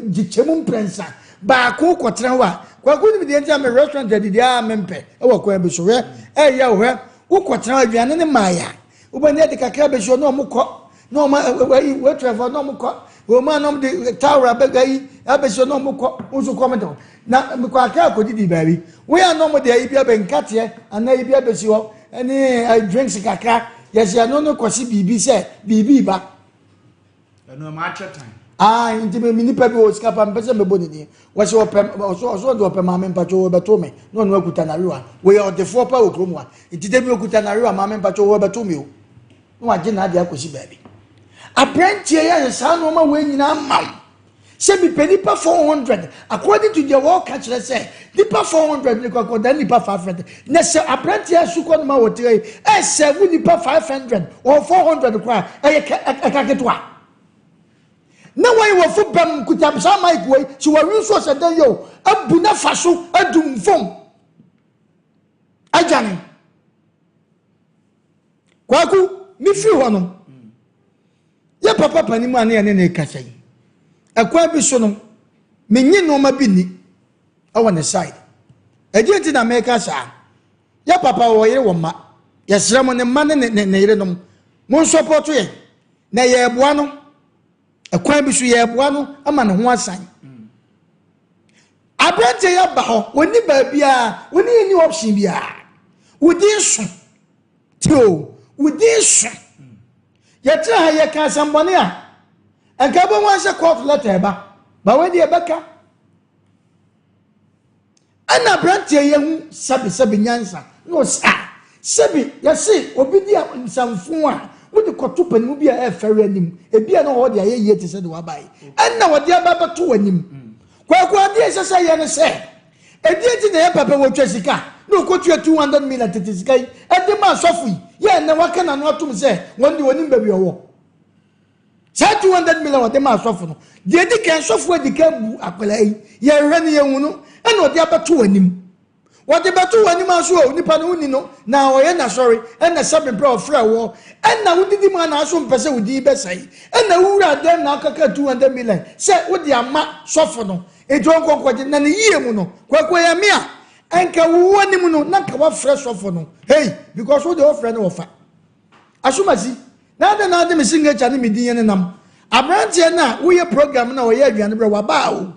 gichemu prensa ba ko kotra wa kwa kuni bi de me restaurant de dia mempe e wa kwa be so we e ya we wo kotra aduane ne maya wo ba ne de kakra be so no mo ko no ma we travel no mo ko wo ma no de tower abegai abe so no mo ko unso ko me do na me kwa ka ko didi ba bi we ya no mo de ibia be nkate ana ibia be si ho ene drinks kakra yes ya no kwasi bibi se bibi ba no ma time inti me nipa bi o skapa mpese me boni ni wo se o do pe ma me mpacho wo beto me no no akuta na riwa we o de fo pa o kromu a inti de bi okuta na riwa ma me mpacho wo beto me o no age na ade akosi ba bi aprentie ya sa no ma we nyina mam se bi penipa 400 according to the world catch say nipa 400 ni ko dan nipa 500 na se aprentie su ko no ma wo tire e se nipa 500 or 400 kwa e ka ketwa na why wo fu bam kutam sa mic way so wa wi so se dan yo abu na fa so adum fom ajane kwaku mi fi ho no ya papa pani ma na ne ka sai akwa bi so no menyi no ma bi ni awa ne side ejenti na meka sa ya papa wo yire wo ma ya sira mo ne ma ne yire no mo support ye na ye eboa no akwa bi so ye eboa no ama ne ho asan abrante ya ba ho woni ba bia woni ni option bia wodi so tio wodi so ya tra ha ye ka sambone a anka bo wan se court letter ba we de beka ana abrante ye hu sabi nyansa no sa sabi ya se obi di nsamfo a wodi koto panimu bia e fere anim e bia no ho de aye te se de wa bai ana wodi aba to anim kwa de se se ye ne se e die ti na ye papa wo twa sika no ko twa 200 million tete sika e de ma sofu ye na waka na no atum se wonde wonim ba bi owo sa 200 million wo de ma sofu no de di kan sofu adi kan bu akwala yi ye hwe ne ye hu no ana wodi aba to anim wodi ba to anim aso o nipa no uni no na o ye na sorry ana sabe bra ofra wo ana wodi di ma na aso mpese wodi be sai ana wura dem na akaka 200 million se wodi ama sofu no ejo nkonkwaje na ne yie mu no kwakwa ya mia enka wo ni mu no na ka wa fresh sofu no hey because wo de ofra no ofa asumasi na de me singa cha ne me din ne nam abrantie na wo ye program na wo ye aduane bra wa ba o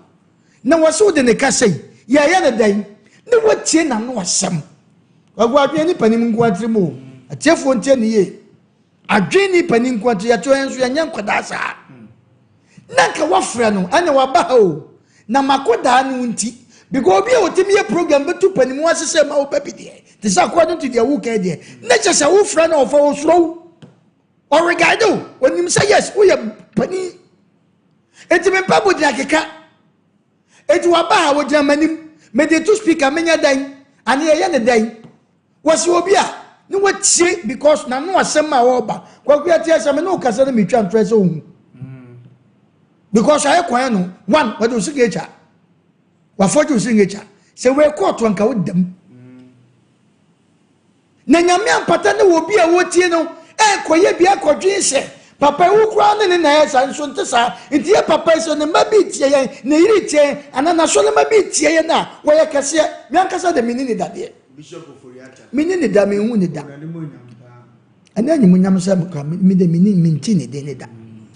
na wo so de ne ka sei ya ya ne dan ne wo tie na no asem kwakwa adwe ni panim nkwatire mu atiefo ntie ne ye adwe ni panim nkwatire ya to enso ya nyankwada sa na ka wa fra no ane wa ba o na makoda no nti because obi a wotimi ye program betu panimu asese ma wo papide this according to their work there na chese wo fra na ofa wo suro or regado onim say yes wo ye pani enti me pabo dia keka enti wa ba ha wo jamanim me de to speaker menya dan ane ye ne dan wasi obi a ni watie because na no asem ma wo ba kwa kwa tie asem no kasa na metwa ntrese ohun because I kwan no one what do signature wa foju signature se we court wanka wodam na nyame ampata ne wo bi a wotie no koye bia kodwen se papa wo kura ne na ya san so ntesa ntie papa so ne mabi tie ye ne yiri tie anana so ne mabi tie ye na wo ye kase me ankasa de minini dade bishop oforiata minini da me hu ne da anani mu nyam se me de minini minti ne de ne da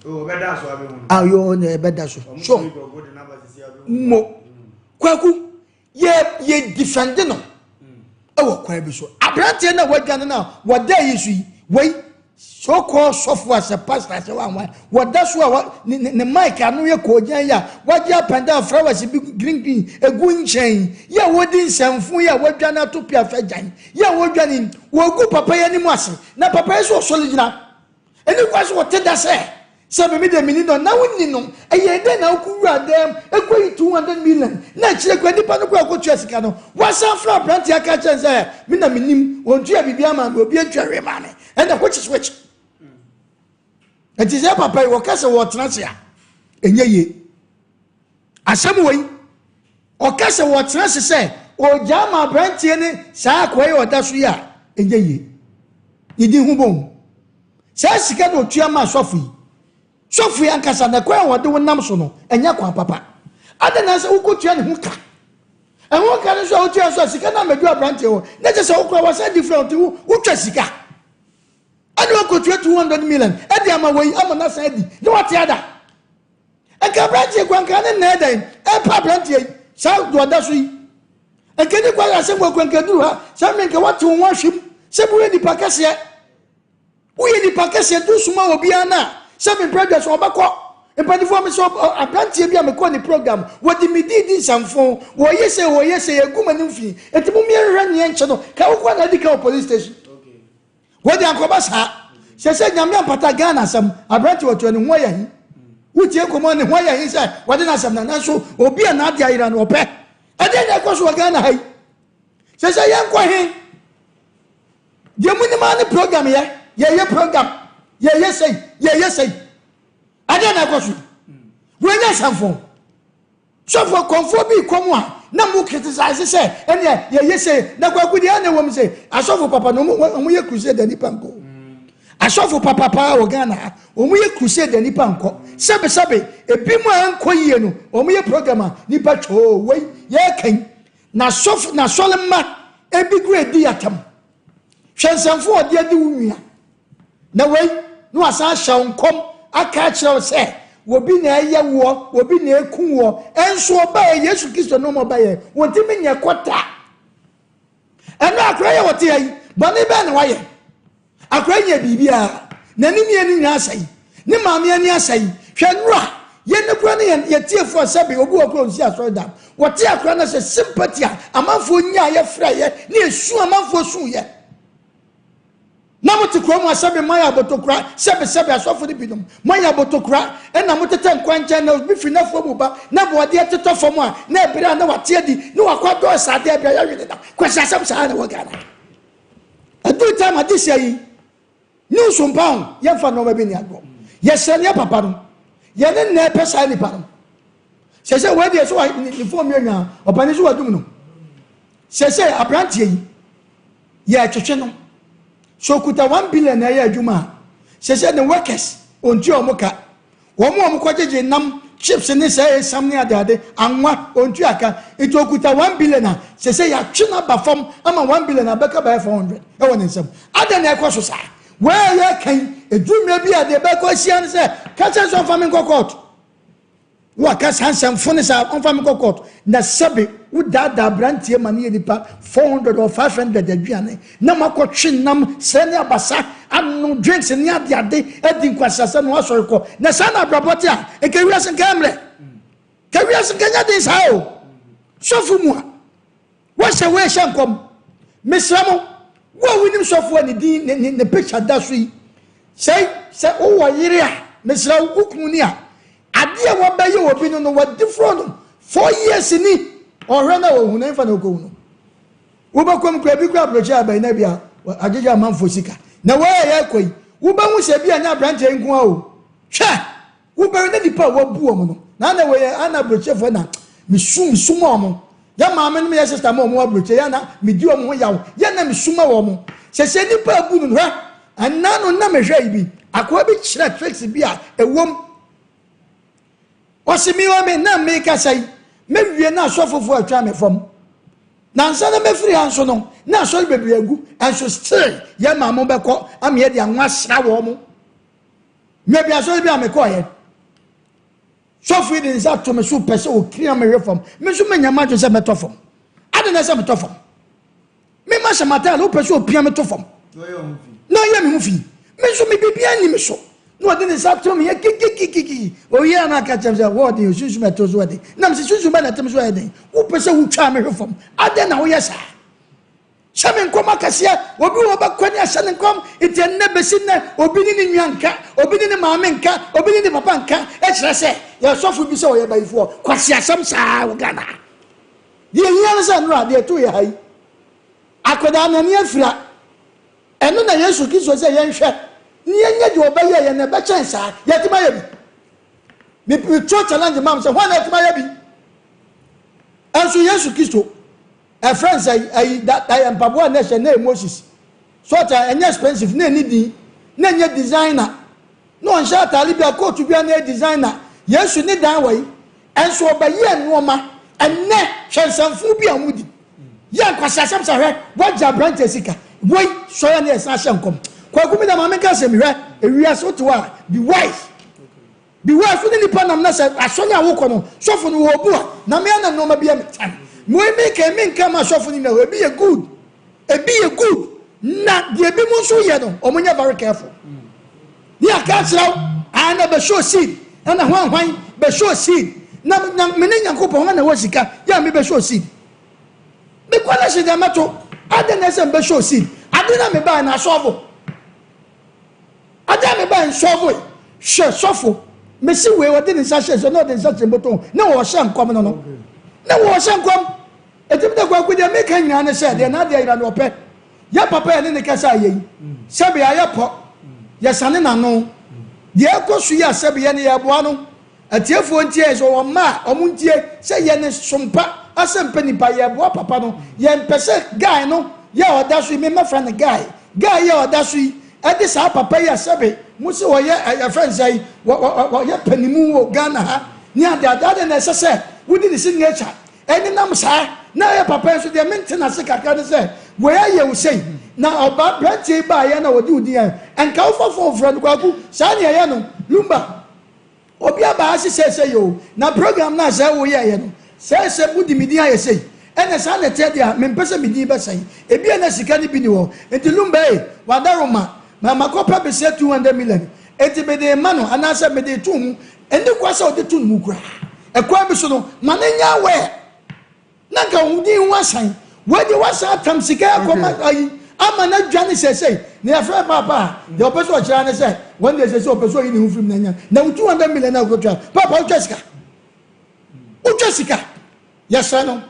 oh beda so abe hu ayo ne beda so so mo kwaku ye defend no ewo kwa bi so abrante na wadwane na wada yesu wei so called software as a pastor say wan wada so ne mic anu ye ko jan ya wadia panda flowers bi green egu nchen ya wodi nsamfu ya wadwane atopia fajan ya wadwane wogu papa ye ni mu ase na papa ye so solidina eni kwa so teda se me de mini no na wonni no eye de na okura dem ekoi 200 million na chire kwa nipa no kwa akotwa sika no wasan fra brand ya ka chen say me na minim ontua bibia ma obi atware ma ne and which it is papa wo ka se wo tena se a enye ye asem wei o ka se wo tena se say o jama brand ye ne sa kwa ye oda so ya enye ye yidi hu bom sa sika no tua ma sofu sofu yankasa na kwa wode wonam so no enya kwa papa adana se ukotua ne huka enwo ka ne so otua so sika na medu abrante ho na je se ukura wasa different utwa sika adu okotua 200 million edi ama wei ama na sa edi ne wate ada enka abrante kwa nka ne na eden e pa abrante sa do da so yi enka ni kwa ya se mo kwa nka duru ha sa me nka wate won hwim se bu edi pakase uye di pakase du suma obi ana seven brothers obako empanifo me so abrantie bia me ko ni program wodi me di samfo wo yese eguma ni mfi etimu me hwehwe ne enche no ka wo na di ka police station okay wodi ankoba sa se nyame ampata Ghana sam abrantie woto ni ho ya hi wutie komo ni ho ya hi say wodi na sam na so obi na ade ayira no ope ade na ko so Ghana hai se yankwa hi je muni ma ni program ye program ye say ade na ko so when you some so for comfort be come one na mo criticize say ene ye say na kwaku de na wom say asofo papa no mo ye crusade nipa nko asofo papa pa o Ghana o mo ye crusade nipa nko sebe ebi mo anko yie no o mo ye program nipa cho we ye kan na sof na solema ebi grade di atam hwensamfo ode adi wunua na we no asa hya nkom aka kire say wobi na eye wo wobi na eku wo enso oba Yesu Kristo no mo ba ye wotimi nya kota eno akra ye wote yi bani be na waye akra nya bibia na ni nya asai ni maame ani asai hwenura ye ne kura ne ye tiefo sabe obi okro nsi asoro da wote akra na se sympathy amanfo nya ye fra ye na esu amanfo su ye na muti kro mu asabe maya botokra sebe asofo ni bidum maya botokra na mutete nkwanche na obi fi na fo mu ba na bo de teto fo a na ebira na wate adi ni wakwado sade abia ya wede da kwasi asam sa na wogana adu time adisi yi ni Sompa ye fa no ma bi ni agbo ye se ne papa no ye ne na pesa ni pa no se we de so ni fo mi nya opani so wadum no se abrantie yi ye twetwe no so kuta 1 billion na ya adwuma se the workers onti omuka omo kwajeje nam chips ni say sam ni adade anwa onti aka ito kuta 1 billion na se ya twena ba fam ama 1 billion abeka ba 400 e woni nsam ada na ekoso sa we ya kan edwuma bi ade ba ko sia ni se ka che so fam court wa ka sansam fone sa on fam court na sabe udada brantie mani nipa 400 or 500 aduane na makotwe nam sene abasa anu drinks ni ade edi nkwasasa no asoreko na sana abraboti a ekewiase nkamre kewiase kanya din sao sofu mu a wo se we shankom mesramo wo winim sofu ani din ne picture da so yi sei se wo wo yire a mesra ukunu a ade a wo baye obi no wo different 4 years ni or na wo huna fa na ko hunu wo ba kom kwa bi kwa broche abai na bia ajeje amanfo sika na wo ya koi wo ba hu se bia nya branch nko a o hwe wo ba na dipa wo bu omo no na wo ya ana broche fo na misum omo ya ma me no ya sister mo omo broche ya na mi di omo yawo ya na misuma wo omo se nipa bu no hwe anna no na me hwe ibi akwa bi kire fix bi a ewom osimi wo me na me ka sai me wie na asofofo atwa me fam na nsa na me free anso no na so bebre agu anso still ya ma mo beko am ye de anwa sra wo mo me bia so bia me ko ye so free de nsa to me so pese o kria me we fam me so manya ma jo se me to fam ade na se me to fam me ma shamata lo pese o pia me to fam no ye me hu fi me so me bibia ni me so no de nsa to me ye kiki o ye na ka chem se wo de susu me to so de na me susu me na tem so de wo pese wo twa me fam ade na wo ye sa shamen koma kasia obi wo ba kwani asane kom itenne besinne obi ni nwanka obi ni maame nka obi ni papa nka e kire se ye sofu bi se o ye bayifo kwasi asam saa wo Ghana ye hian se no ade to ye hai akoda na ni afira eno na Yesu Kristo se ye nhwe ni enye de obaye ye na be chen saa ye tima ye bi mi challenge mam se ho na tima ye bi anso Yesu Kristo a friend say I am Pabua nation name Moses. So any expensive name na nye designer. No on sha talibia coat to be a designer. Yes, you need that way. And so by ye noma and ne chansanfu bi amudi. Ya kwasa sam sa hwe waja branch esika. Boy so ya na esasha kom. Kwa kumi na mameka se mi hwe ewia so to a be wise. Be wise for the panam na se asonya wo kono. So for no obu a na me na no ma bia me time. Mo make a men come asofo ni na we be good. E be good. Na de be mo so ye no. Omonya very careful. Ni aka tiraw ana be show seed. Ana hwan be show seed. Na me ne Yakobon na wasika. Ya me be show seed. Me kwala se de mato. Ade na se be show seed. Ade na me ba na sofo. Ade me ba sofo. She sofo. Me si we wode ni sa she so no de sa chemboto. Na wo sha nkom no no. Na wo sha nkom etim da kwa kudi make nya na say de na de ira no pe ya papa ya ne kasa ye sebe ya po ya sane na no de akosu ya sebe ya ne ya boa no atiefo ntie so wo ma omuntie se ye ne Sompa Asem Mpe Nipa ye bo papa no ye mpese guy no ye oda so me mafra ne guy ye oda so e de sa papa ye sebe musi wo ye ya friend say wo ye panimu wo Ghana ha ni ada na sese wudi the signature eni nam sa na ye papa so de maintenance kakra ne se wo ye wo sei na oba branche ba ye na wodi udi en enka ofofo friend kwaku sa ne ye no Lumba obi aba asese yo na program na say wo ye no say budi midi aye say ene sa na te dia me mpese midi be say ebi na sika ni bi ni wo enti Lumba wadaroma na makopa be say 200 million enti be de ma no anase me de tu mu eni kwasa o de tu mu kura e kwa bi so no manenya we na ka wudi wasan wadi wasan tam sika akoma ayi ama na dwane say na afra papa de opeso o kira ne say one day say opeso yi ni hu film na nya na 200 million na go twa papa o twasika yesa no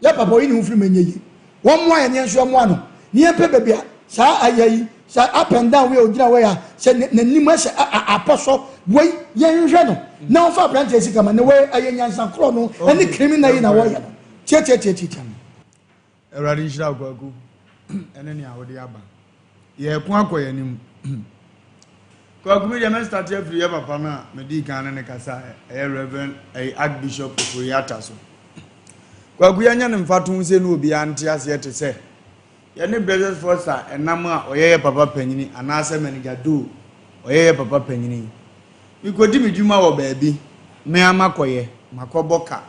ya papa yi ni hu film nya yi won mo aye ne nso mo ano ni empe bebia sa ayayi sa up and down we ogira we ya se nanim ase aposo we ye nhwe no na ofa branch sika ma ne we aye nyansa kro no ani criminal yi na wo ya no che erari nshira gwagu ene ni awode aba ye ku akoye nim gwagu me dem start every year papa na me di kan ne kasa reverend archbishop Oforiata so gwagu ya nya ne mfato se no obi ante ase te se ye ne brothers foster enam a oyeye papa panyini anase menigado oyeye papa panyini mi kodi mi djuma wo baabi me amakoye makoboka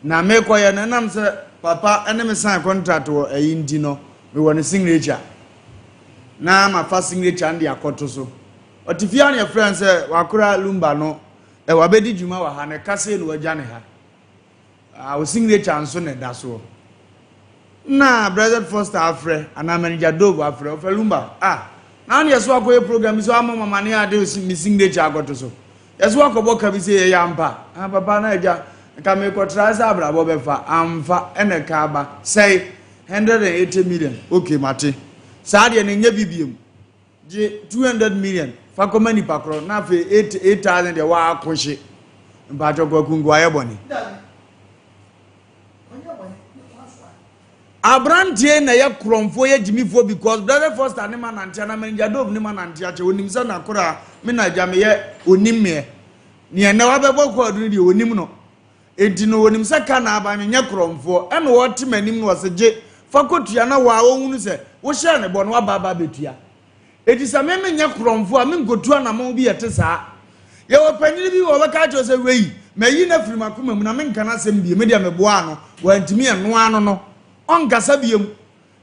na me koye na nam se papa ene me sign contract wo ayindi no me woni signature na ma fa signature ndi akoto so otifia ne friend se wakura Lumba no wabedi djuma wa ha ne kase no wagya ne ha wo signature anso ne da so na brother foster afre ana manager dobo afre Wofa Lumba na ne yeso akoye program so amama mane ade mi signature agoto so yeso akoboka bi se ya mpa papa na eja ka me ko trasa abrabo befa amfa ene ka ba say 180 million okay mate sa de ne nya bibiem je 200 million fa ko mani pakro na fe 8000 de wa akonhye mpa jogwa kungu ayeboni Abrantie na ya kromfo ya jimifo because brother foster ne manantia na manager dove ne manantia che onim se na kora me na jame ye onim me ne ene wa bebo ko adunu de onim no enti no onim se ka na aba nya kromfo ene wo te manim no se je fakotua na wa ohunu se wo hye ne bo no aba aba betua enti se me nya kromfo a me ngotua na mo bi yete saa ye wo panyini bi wo beka cho se wei mayi na firi makoma mu na me nka na sem bi me de me boa no wa ntimi eno ano no onkasa biem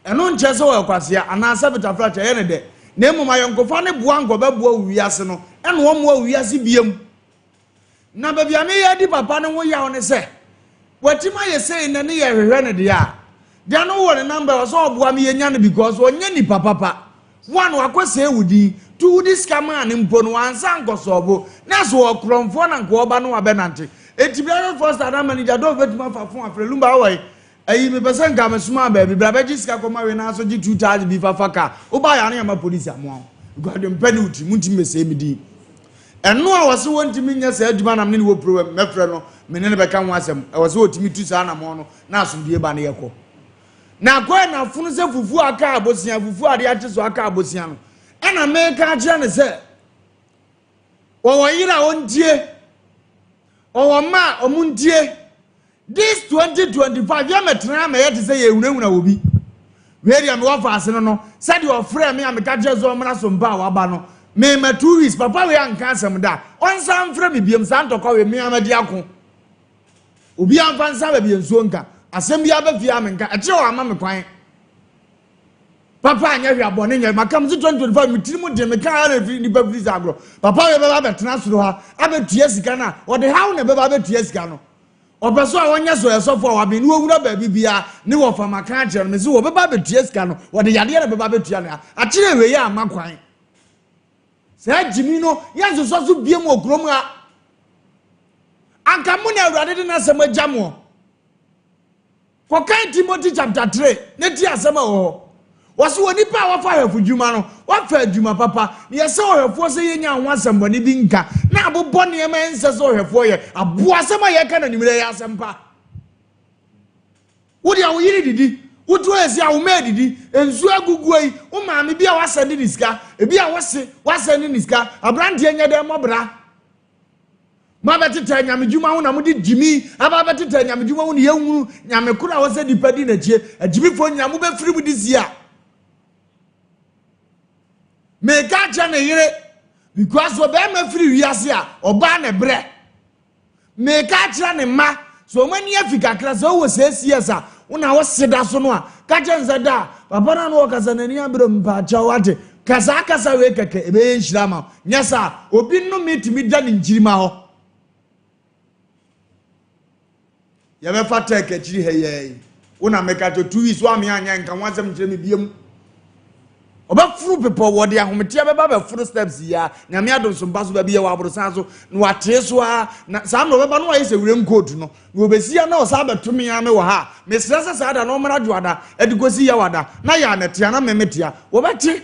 eno nchese wo kwasea anasa betafracha ye ne de na emuma yonkofa ne boa ngoba boa wiase no eno wo mo wiase biem na babia me ye di papa ne wo ya wo ne se watima ye sei ne ne ye hwehwe ne de a dia no wo ne number so oboa me ye nya ne because onye ni papa one wakwese ewudi two this kama ne mpo no ansa nkoso obo na so okromfo na nko oba no abenante etibia first adam manager do vetima fafon afre Lumba awai ayi me pesen ga me suma ba bi bra ba jisika koma we na so ji 2000 bi fafa ka uba ya na ma police amo god mpani uti munti mese mi di eno a wose wontimi nya sa aduma na me ne wo problem mefre no me ne be ka ho asem wose otimi tu sa na mo no na asomdie ba ne yeko na kwa na funu se fufu aka abosia fufu ade ache so aka abosia no ena me ka kire ne se wo yira ontie o ma omuntie this 2025 ya metra me yete say ye hunahuna obi we am Wofa ase no said your friend me am ka jezo mra Sompa wa ba no me ma 2 weeks papa we an asem da on sam frɛ me biem san tokɔ we me amadi ako obi an fan sa ba biem so nka asem bia ba fia me nka eche o ama me kwan papa anya hwe abone nya makam 2025 me tirimu de me ka ara fi ni ba visa agro papa we ba ba tena soro ha abetua sika na o de how na ba ba betua sika no obeso a wonya so esofo wa bi ni owura ba bibia ni wo fa maka kire no me se wo beba betua sika no wo de yade na beba betua no a kire we ya amakwan se jimi no yanso so so biem okrom a anka mu na awurade de na sem agyamo ko kan Timothy chapter 3 ne ti asem a wo wɔso wɔ nipa a wɔfa ahɛfo dwuma no wɔfa adwuma papa ne yɛsɛ ɔhɛfoɔ sɛ yɛnya ho asɛmbɔne bi nka na abobɔ nneɛma ɛnsɛ sɛ ɔhɛfoɔ yɛ aboa asɛm a yɛka na nimmerɛ yɛ asɛmpa wode a woyere didi wotu esi a woma didi ensu agugu yi wo maame bi a wasɛde ne sika ebi a wasɛde ne sika abranteɛ nya dɛ mɔbra ma beteta nyamedwuma ho na mode gyimi aba beteta nyamedwuma ho ne yɛhunu nyamekoro a wɔsɛ nipa di n'akyi agyimifo nya mo bɛfiri mu disi a meka kya ne yere because ɔbɛma firi wiase a ɔba ne brɛ meka kya ne ma so mani afi kakra sɛ wo sɛsies a una wo seda so no a ka kya nsa da papa na no kasa nani abere mpa kya wate kasa we keke ebe nhira ma nyasa obi no metimi da ne njirima ho ya be fa take akiri heye una meka to 2 weeks wa me anya nka wansem nkyere me biem oba furu pepo wo de ahometia be ba furu steps ya na me adon so mba so ba bia wa aborosan so na wate so a na sa no be ba no wa yese wurem code no na obesia na o sa beto me ya me wo ha me stress sa da no mara juada edigosi ya wada na ya netia na memetia wo beti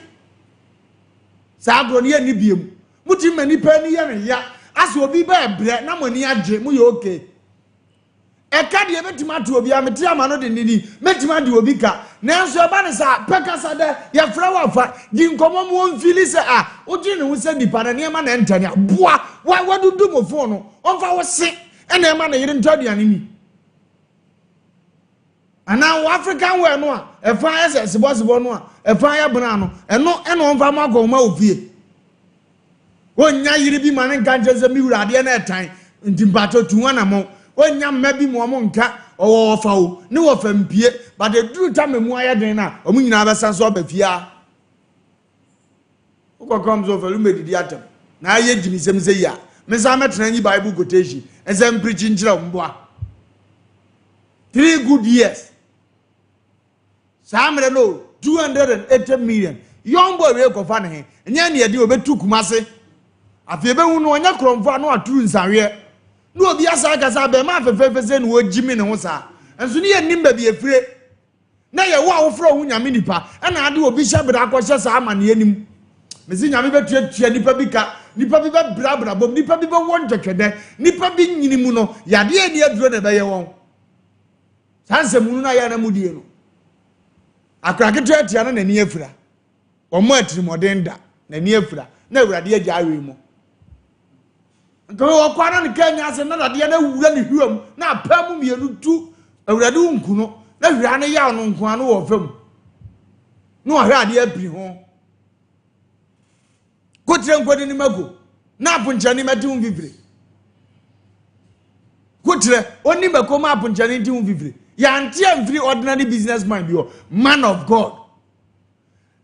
sa agro ne ni biem muti mani pa ni ya ne ya ase obi ba ebre na mani agye mu ye okay eka de betima to obi amete ama no de nini metima de obi ka nanso e ba ne sa pekasa de ya fra wafa di nkomo mo mfili se a oji ne hu se nipa na ne ma na ntane aboa wa dudu mo fo no onfa wo se ena e ma na yire ntaduane ni ana wo african we no a e fa ese sebo no a e fa ya bana no eno onfa ma agoma ofie wonya yire bi ma ne nka nje se mi wurade na etan ntimbato tuwana mo onya mmabi mo nka owo fa wo ne wo fa mpie but the duru time mu ayeden na omu nyina be sanso obafia ukokom zo fa lu medidi atem na aye dimisem se ya me sa metena nyi bible quotation ensem preaching ngira mboa 3 good years samre no 280 million young boy we ko fa ne he nya ne yede obetu kumase afie be hu no onya kromfo no aturu nsanwe no obi asa kasa be ma fefefe se no ogimi ne ho sa enso ne yanim ba bi efire na ye wo awofro hu nyame nipa na ade obi hye bra akɔhye sa ama ne yanim mezi nyame betuatua nipa bi ka nipa bi be brabra bom nipa bi be won twetwede nipa bi nyini mu no yade ani aduro ne be ye won sanse mu na ya na mudie no akraketo atia na nani afira omo atirimɔden da nani afira na awurade agya awe mu nko okwana ne kanya ase na dade na wura ne hwam na apamu mienu tu awurade unku no na hwira ne ya no nko ano wo fam no ahwe ade apiri ho kotire nkodi ni mago na apuncha ni mati un vivre kotire oni mako ma apuncha ni ti un vivre ya anti amfiri ordinary businessman bi o man of god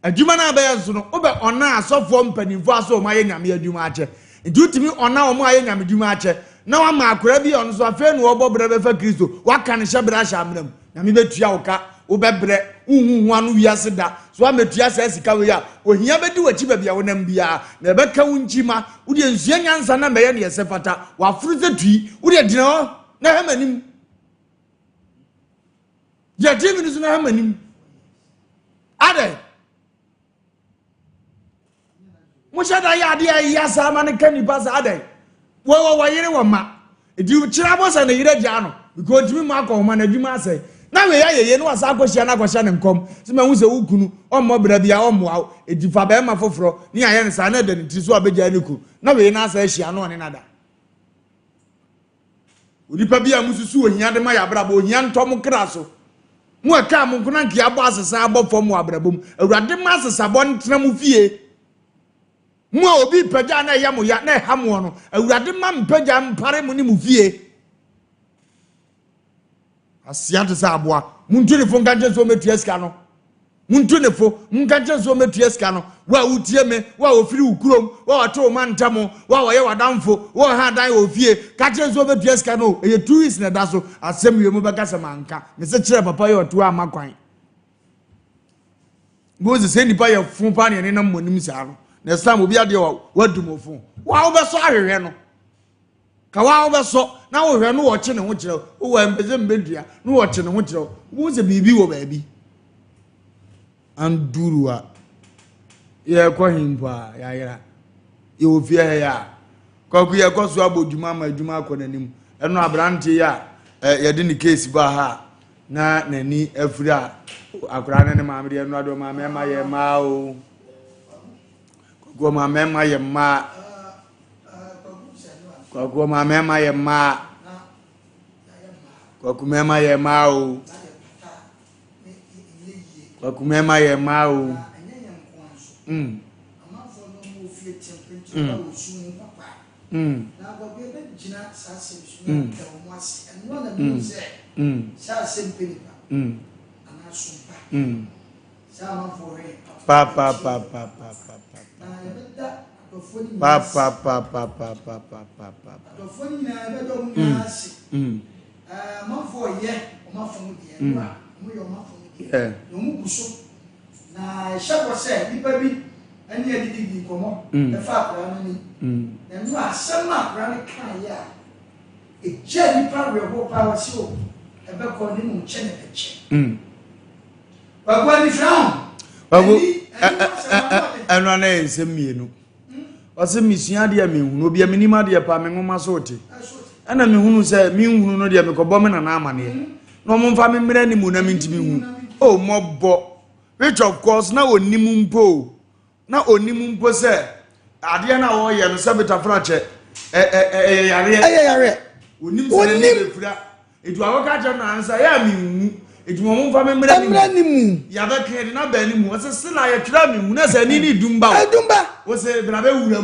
adwuma na ba ya so no obe ona asofo mpanimfo aso o ma ye nyame adwuma ache Dutimi ona omo aye nyamedwuma ache na wa ma akora bi on so afa nu obobre be fa Kristo wa kan hye bra hye amram na me betua woka wo bebre unhu anu wiase da so ametua sa sika we ya ohia bedi wachi ba bia wonam bia na be ka wunchima wo de nsua nyansa na meye ne yesefata wa fruze tui wo de dina ho na hamanim ya timi ni so na hamanim ade mushada ya ade ya sa ma ne kani ba sa ade wo yire wo ma edi kira bo sa na yire gya no because mi ma ko ma na dwuma ase na we ya yeye no asa akohia na akohia ne nkom se ma hu se wukunu o mo bra bia o mo edi fa ba ma foforo ni aye ne sa na da ne ti so abegya ne ku na we na asa ahia no ne nada odi pa bia mususu ohia de ma ya bra bo ohia ntom kra so mu aka mu kuna nkia abo asesa abo fom abrabom awurade ma asesa bo ntena mu fie mu obi pagya na ya mo ya na ha mo no awurade ma mpagya mpare mu ni mu fie asiate sa aboa muntu ne fo nkanche so metua sika no muntu ne fo nkanche so metua sika no wa utie me wa ofiri ukurom wa wato mantamo wa ye wadamfo wa ha dan ofie kache so metua sika no eye 2 weeks na da so asem yemu beka semanka me se kire papa ye oto amakwan gozi se nipa ye fun pa ne na monim sa no na sam obi ade wa dumofo wa wo beso ahwehwe no ka wa wo beso na wo hwe no wo kye ne ho kire wo wa mbeze mbedua no wo kye ne ho kire wo se bibi wo baabi andurua ye ko himpa ya yira ye ofia ya kwaku ye ko so abodwuma ma adwuma akonanim eno abrante ya ye de ni case ba ha na nani afira akura ne maame de no ado maame ma ye ma o kwaku maame ma ye ma kwaku maame ma ye ma kwaku mema ye ma o kwaku mema ye ma o na shabo say nipa bi ani adidi bi komo e fa akra ni na nu asem akra ni kan ya e je nipa we ho pa wasi o e be ko ni mu che ne peche bagwa ni frown bagu eno na ensem mienu ose misua de me hunu obi aminima de pa me ngoma so te ana me hunu se me hunu no de me ko bo me na amane no mo mfa me mra ni mu na me ntimi hu o mobo which of course na onimu mpo se ade na wo ye no se betafra che yare onim se ne befura edu awoka je na ansa ya me hu edu mo mfa me mra ni mu ya ba kede na ba ni mu se se na ye twira me hu na se ni dumba wo se bra be wura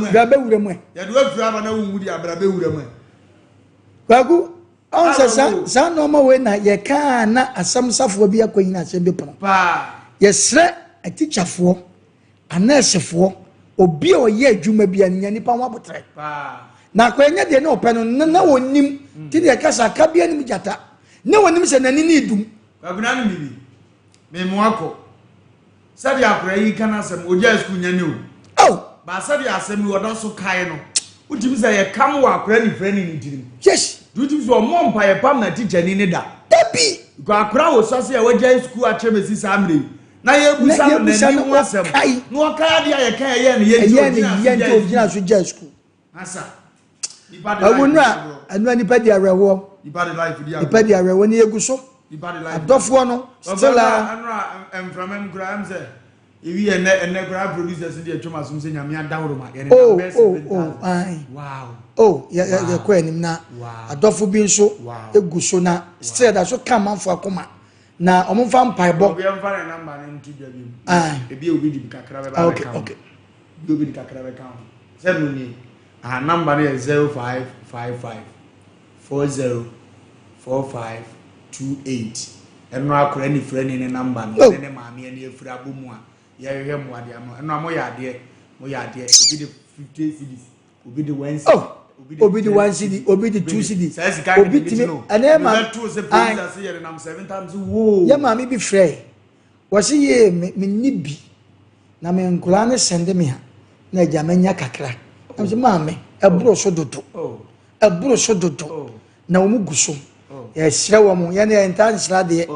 mu ya do afura ba na wo mu di abra be wura mu kwaku on sa no ma we na ye ka na asam safo bi akwanyi na asem bi pono pa yesre atichafo anesefo obi o ye adwuma bia nya nipa ho abotre pa na kwanya de na ope no na wonim ti de kasa ka bia nim jata na wonim se nani ni dum aguna ni bibi me mu akọ sabi akora yi kana asem oja school nya ni o ba sabi asem wo do so kai no utim se ye kam wa akora ni freni ni dirim yes utim so mo mpa ye pam na teacher ni da tabi ko akora wo so se ye waja school a chemesi samre na ye busa na ni wo asem no kai dia ye kai ye ni ye ojina so ja school asa anu nipa di arewo nipa di arewo ni eguso adofo no still anra emframem kura am say ewi ene kura producers dey atwama sum say nyame adawro ma ye na best wow ya ko enim na adofo bi nso eguso na still da so come am for akoma na omfa mpaebo obi am fa na number na ntu dwa bi ebi obi di kakra be ba ka okay obi di kakra be ka say no ni number is 0555 404528 eno akora ni frɛ ni number no ne maame ani afura abomu a ye hwehwe mo ade ama eno mo ya ade obi de 50 cedis obi de 1 cedi obi de 1 cedi obi de 2 cedi obi timi ene ma to say price say nam 7 times wo ya maame bi frɛ wasi ye me nibi na me nkura ne sende me ha na agya manya kakra am se maame eburo so dodo na omu guso ya sira wo mu ya na entan sira de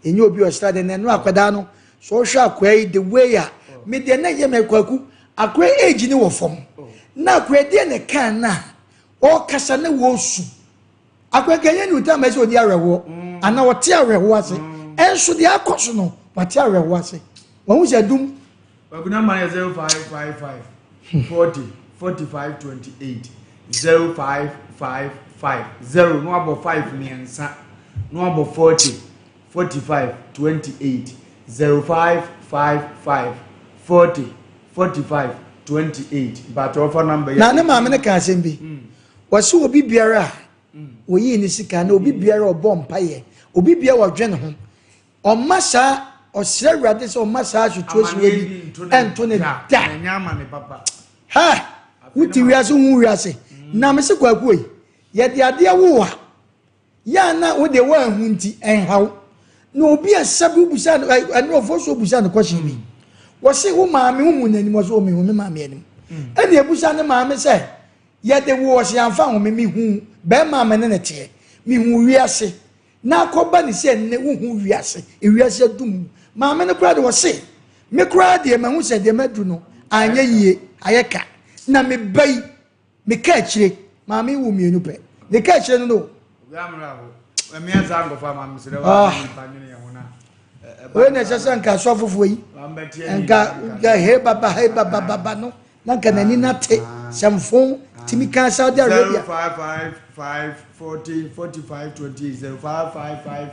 enye obi o sira de na no akwada no so hwa akwai the way a me de na ye me kwaku akwai age ni wo fom na akwai de ne kan na o kasa na wo su akwai kenye ni uta ma se odi arewo ana wo te arewo ase enso de akoso no wo te arewo ase wo hu se dum aguna man 0555 40 4528 0555 0 no about 5 miensa no about 40 45 28 0555 40 45 28 but offer number na na maame ne ka asem bi wase obi biara oyi ni sika na obi biara obọ mpaye obi biara wadwe ne ho omasa osire wrade se omasa situation bi ento ne da nyama ne papa ha wuti wiase hu wiase na me se kwaku yi ye de ade wo ya na wo de wa hu nti enhaw na obi asabu busa no ofo busa no question bi wo se wo maame hu munani mo so me hu me maame anim ene ebusa ne maame se ye de wo se amfa hu me hu be maame ne te me hu wiase na akoba ni se ne wo hu wiase e wiase dum maame ne kura de wo se me kura de ma hu se de madru no anya yie ayeka na me bai me ka akire ma me wu mienu pe de ka akire no Gamra ho me asa ngofa ma msere wa pa nyene ye ho na we na sasa nka so fufu yi nka ga he baba no na nka nani na te samfon timi kan Saudi Arabia 555 40 45 28 0555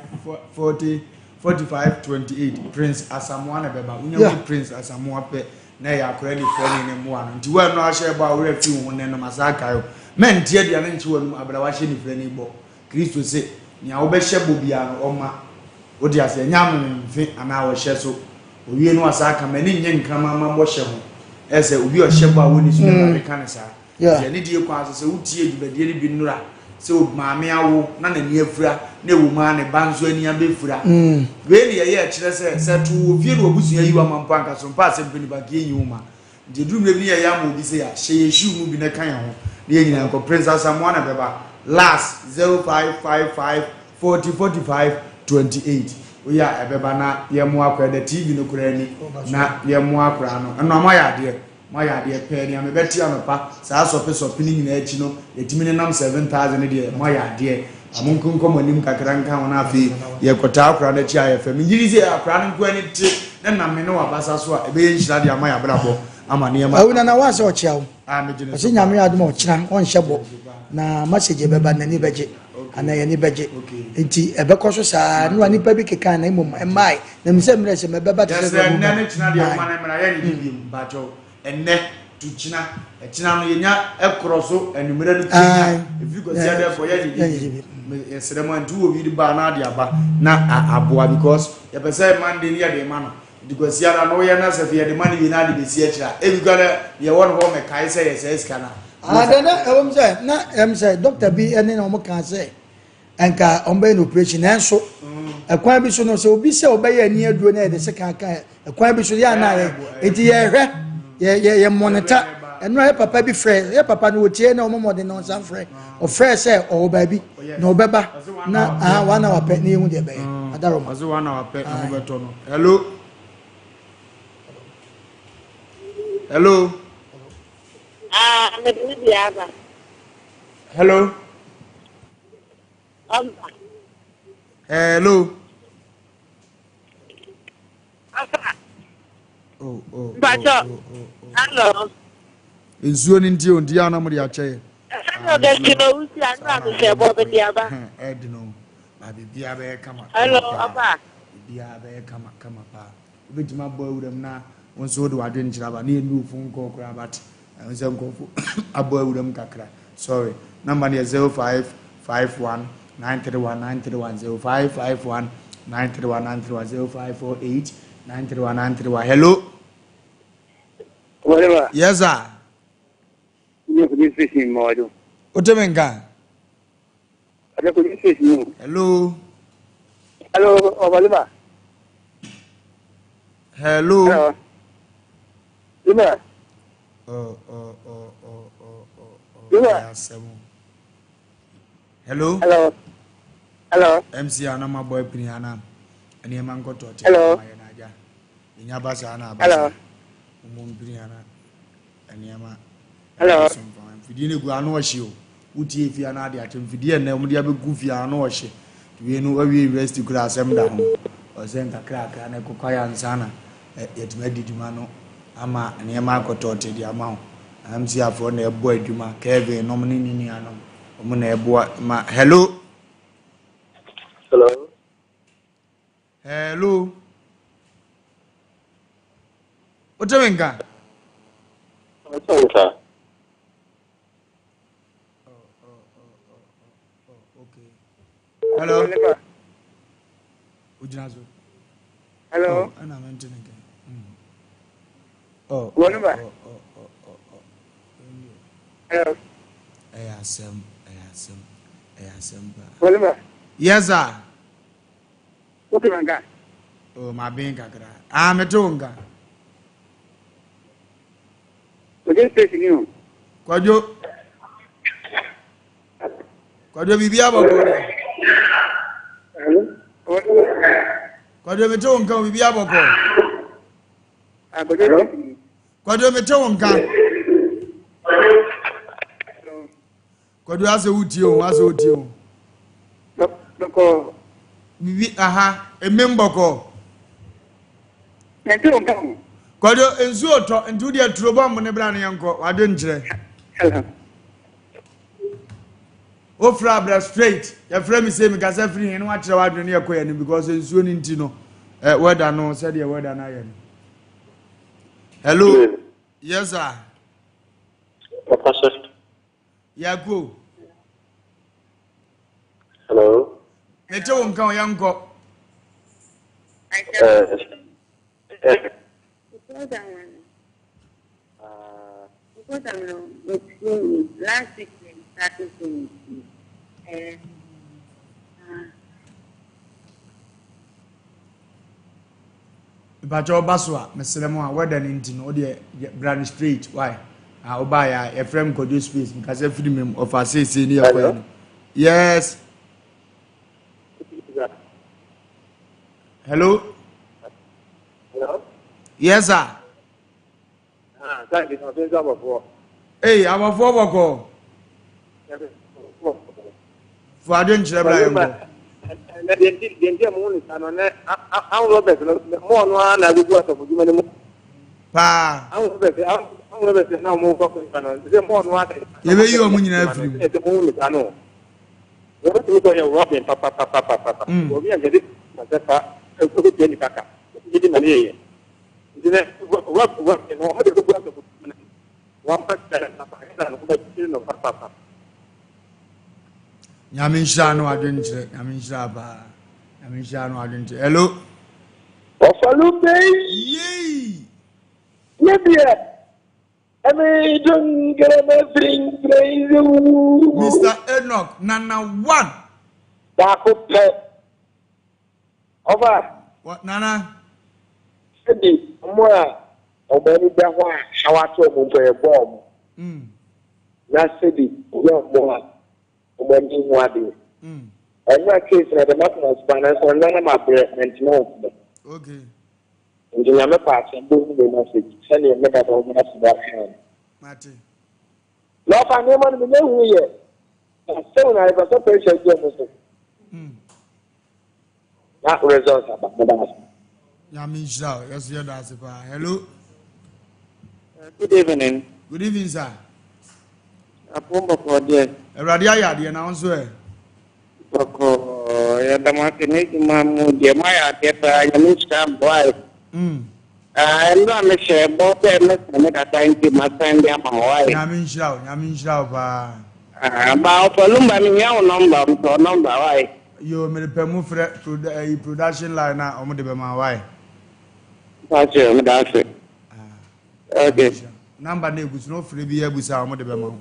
40 45 28 Prince Asamoah beba unya Prince Asamoah pe na ya akora ni foni ne mo ano nti wa no ahye ba wura fi wo ne no masaka yo men tie dia ne nti wo no abra wa hye ni fani bo Kristo se nya wo be hye bo bia no oma wo dia se nya me mfe ana wo hye so owie no asaka mani nye nkrama ma bo hye ho ese obi o hye bo a wo ni so na ka ne sa ya ni die kwa se wo tie dibadie ni bi nura se o maame awo na na ni afura na ewu ma ne banzo ani abefura we ni ye kire se to vie no obusu ayi wa mampo anka so mpa Asem Mpe Nipa ke yi uma de drum le bi ya ma obi se ya hye ye shu mu bi na kan ho na nyina ko Prince Asamoah na beba last 0555 40 45 28 we ya ebeba na ye mu akwa the TV no kura ni na ye mu akwa no eno ma ya de pe ni am beti anopa saa sope ni nyina achi no yetimi ne nam 7000 de ma ya de amunkunko manim kakra nka ho na afi ye kota akra na chi ayefa mi nyiri se akra nko ani ti na nam me no wabasa so a ebe ye nhira de ama ya brabo ama ne ma awuna na wase o chiawo me jine so nyame adum o chira on hyebo na message beba na ni beje ana ye ni beje enti ebekọ so saa ni wani pa bi keka na imom mai na mi se mre se mebeba te se na ne china de ama na mra ye ni bi bacho enne tu china no yenya ekroso enumere no china if you go see there for ye ni yeseremo ntu obi di ba na de aba na aboa because ye pese Monday ni ye de ma no because ya no ye na se fe de ma ni na de si akira e bi gare ye won ho me kai se ye se skana adana ewom se na say doctor bi ene na mo kan say enka ombe no operation enso ekwan bi so no se obi se obaye ani aduro na ye de se kan ekwan bi so ya na ye enti ye hwe ye monitor eno ye papa bi frɛ ye papa no otie na omo de no san frɛ o frɛ sɛ o ba bi na obeba na wana wa pɛ na ehu de bɛ adaro ma azu wana wa pɛ na mo beto no hello me di aba hello hello hello Enzuo ni nti ondi ana mo de ache. Hello, the kino usi anu se bo be dia ba. Edino. Ba bibia be kama. Hello, aba. Bibia be kama pa. Obetima bo awuram na wonso de wadwe nkyira ba na enu fun ko kura bat. Ense nkofo abo awuram kakra. Sorry. Number is 0551 931 931 0551 931 931 0548 931 931. Hello. Whatever. Yes sir. Otemenga. Hello. Hello, Ovalima. Hello. Lima. Hello. Hello. Hello. MC Anama boy Piniana. And your man got to hello. In your basana. Hello. Piniana. And your man. Hello. Fidini go ano hye o. Uti efi ana de atem fidie na mu de abegu fi ano hye. We no we university kura asem da ho. O se nka kra na kokwa ya nsana. Yetima diduma no ama ne ma akotote di ama ho. Amsi afo na ebo aduma Kevin no mni ni ano. Omo na ebo ma hello. Hello. Hello. Otemenga. Otemenga. Hello. Ujinazo. Hello. Ana mention again. Hello. Asem. Whatever. Yes sir. Otemenga. Oh my being kakra. Metonga. Oje station you. Kwajo bibia boko. Hello. Kwajo metonga bibia boko. Kwado me tell one can. Kwado as a utio, as a utio. Boko. Aha, a member call. Kwado enzuo to into the trouble mo ne bra ne yanko. I didn't say. O frabra straight. Your friend me say me kasa free and watch the word near Koyan because enzuo ni ntino. Whether no said the word and I. Hello. Yes, sir. Yaku. Hello. Ete won kan yanko. Last week started Bacho baswa meselemo a whether ni ntino o de brand straight why? Oba ya e frame kodo space because every mem of say ni yakoya. Yes. Hello. Hello. Yes, sir. Thank you. Hey, our forward for I didn't share my Pa. Yamisha no adventure, Yamisha ba. Yamisha no adventure. Hello. Wofa Lumba. Yee. Libya. I mean, don't get everything crazy. Mr. Enoch, Nana one. Over. What Nana? Sidi, more. Obani Bawa, Shawato, Mumbai bomb. That's Sidi, more. Obani Wadi. And my case, the Matmas finance or none of my maintenance. Okay. And the Yama parts and boom the message. Send you a member of the hand. Mati. No, I never know yet. So I was a patient. That results about the Yamisha, yes, you're that's it. Hello. Good evening. Good evening, sir. A pump for dear. A radia yard, you announce where? The market, Mamu, dear Maya, get a new stamp wife. I'm not sure about them. I'm not trying to my friend, my wife. Yamisha, about a Lumba, number, why? You made a permufre production line now, on the Bema. Why? That's it. Okay. Number neighbors, no free beer with our mother Bema.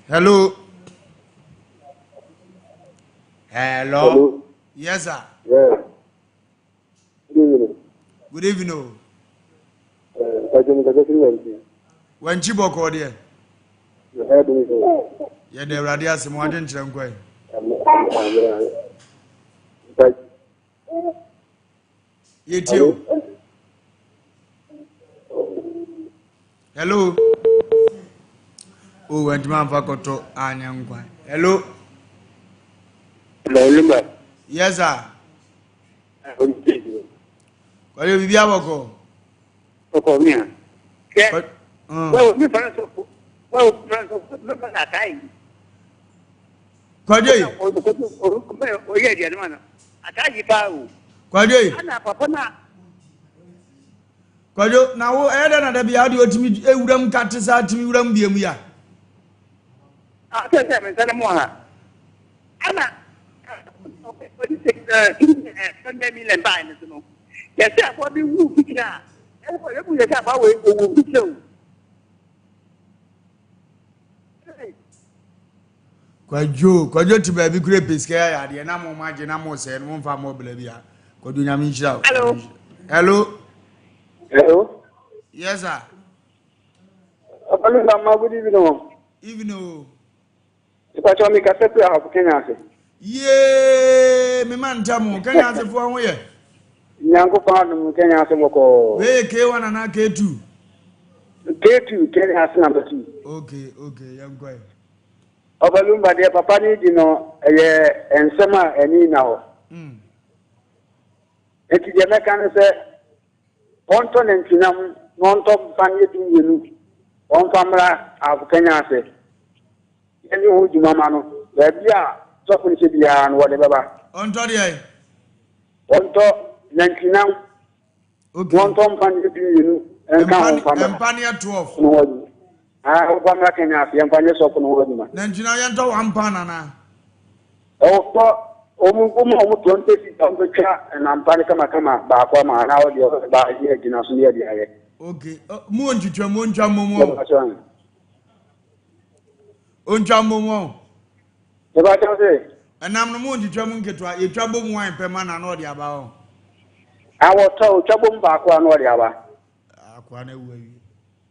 Hello. Hello. Yes, sir. Yeah. Good evening. When Chibo called here, yeah, the radius more than Tranquil. You too. Hello. Oh, and man Fakoto Anyangwa. Hello. Lumba. Yes, sir. What do you be able to go? Oh, me. Well, we friends of look at that time. Kwaje? Oh, yeah, dear man. Ataji Pau. Kwaje? Anna Papa. Kwajo, now, Eden and the audio to me, Udam catches out to me, Udam Biamia. I tell them, and tell them more. Anna. What is it? Sunday million buying, you know. Yes, sir, for the woo, Picana. And whatever you have, I will be so. Kwajo to baby grape is scared, and I'm on my genamos and one far more blavia. Kodunya Michel. Hello. Hello. Hello. Yes, sir. Good evening. Evening. If I told me, I said to you, Yay, me man, Tamu, can I answer for one way? Nyanko Pardon Kenya Samoko. Where K1 and K2? K2, Kenya has number 2. Okay, young boy. Wofa Lumba, dear Papa, you know, and summer and now. It's the American say, one ton and Chinam, non top family to you. One family of Kenya say. And you hold your mamma, where we are talking to the and whatever. On Todia. One top, Nankinam. One tom family to you. And Pania 12. No, I hope I'm not enough. Young Panias open woman. Nanjina Yanto Ampanana. Oh, almost 20 feet on the car, and I'm Panicama, Bakama, and now the other by here, Ginasia. Okay, Munja Momo. Unjamomo. If I can say, And I'm the moon to German get to a trouble wine per man and all the about. I was told trouble back one or the other.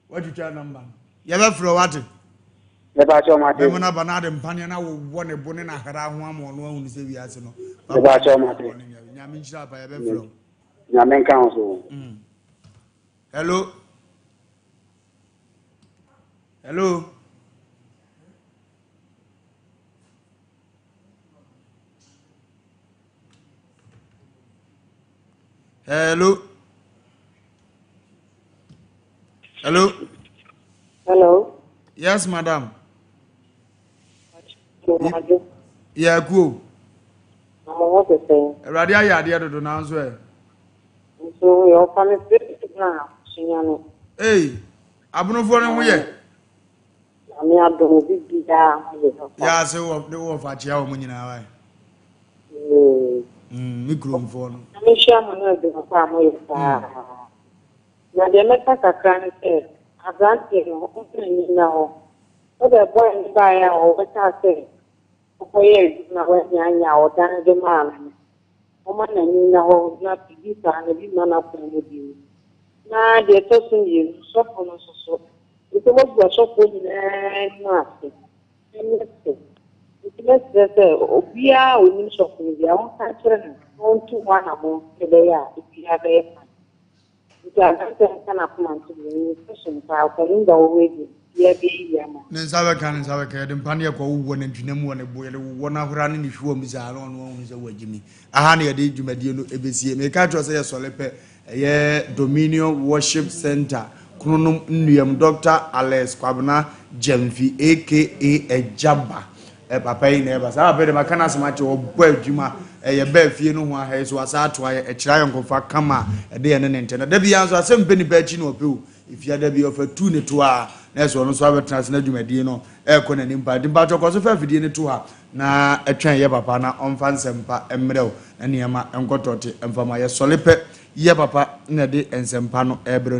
What you tell number? You ever throw at it? If I saw my day, when I'm another companion, I will want a bonnet. I had one more who say we are no. If I saw my day, Yamin Sharp, I ever flow. Yamin Council. Hello. Hello. Hello. Hello. Hello. Yes, madam. Yeah, cool. What is saying? Radia Yadia to announce where. So your family now, Shiano. Hey, Abuno for him here. I mean, I don't be there. Yeah, so the wolf at your money now. Micro phone. I'm sure I'm not the family. Now, the American can say, I can't say, no. What a boy by or what I say. For years, now when you're out, done the man. Woman and you know, not to be done, and be man up with you. Now, they're tossing you, so for so. It was a shop with and master. Let's say, we are women shopping, we are on country, on to one among the day, if you have a fun. We are not going to come to the question, in the way. Nensabe kan nensabe ka de mpane ko wo na ntwinam wo ne boye le wo na hora ne hwo mi za no no se wagimi aha ne de dwumadie no ebesie me ka tro se ye solepe ye Dominion Worship Center kununum nnuam Dr. Alex Kwabena Jemfi aka Ejaba papa yi na ba sa be de makana semache wo bo adwuma ye ba fie no ho aha so asa ato aye kira yonkofa kama de ye ne ntena da bia so Asem Mpe Nipa chi no opew ifia da bia ofa tu ne to a na so no so abetras na dwumadie no ko na nimpa dimpa to ko so fa fidie ne to ha na atwan ye papa na omfa nsempa emrew na niama enkotote emfama ye solepe ye papa na de ensempa no ebre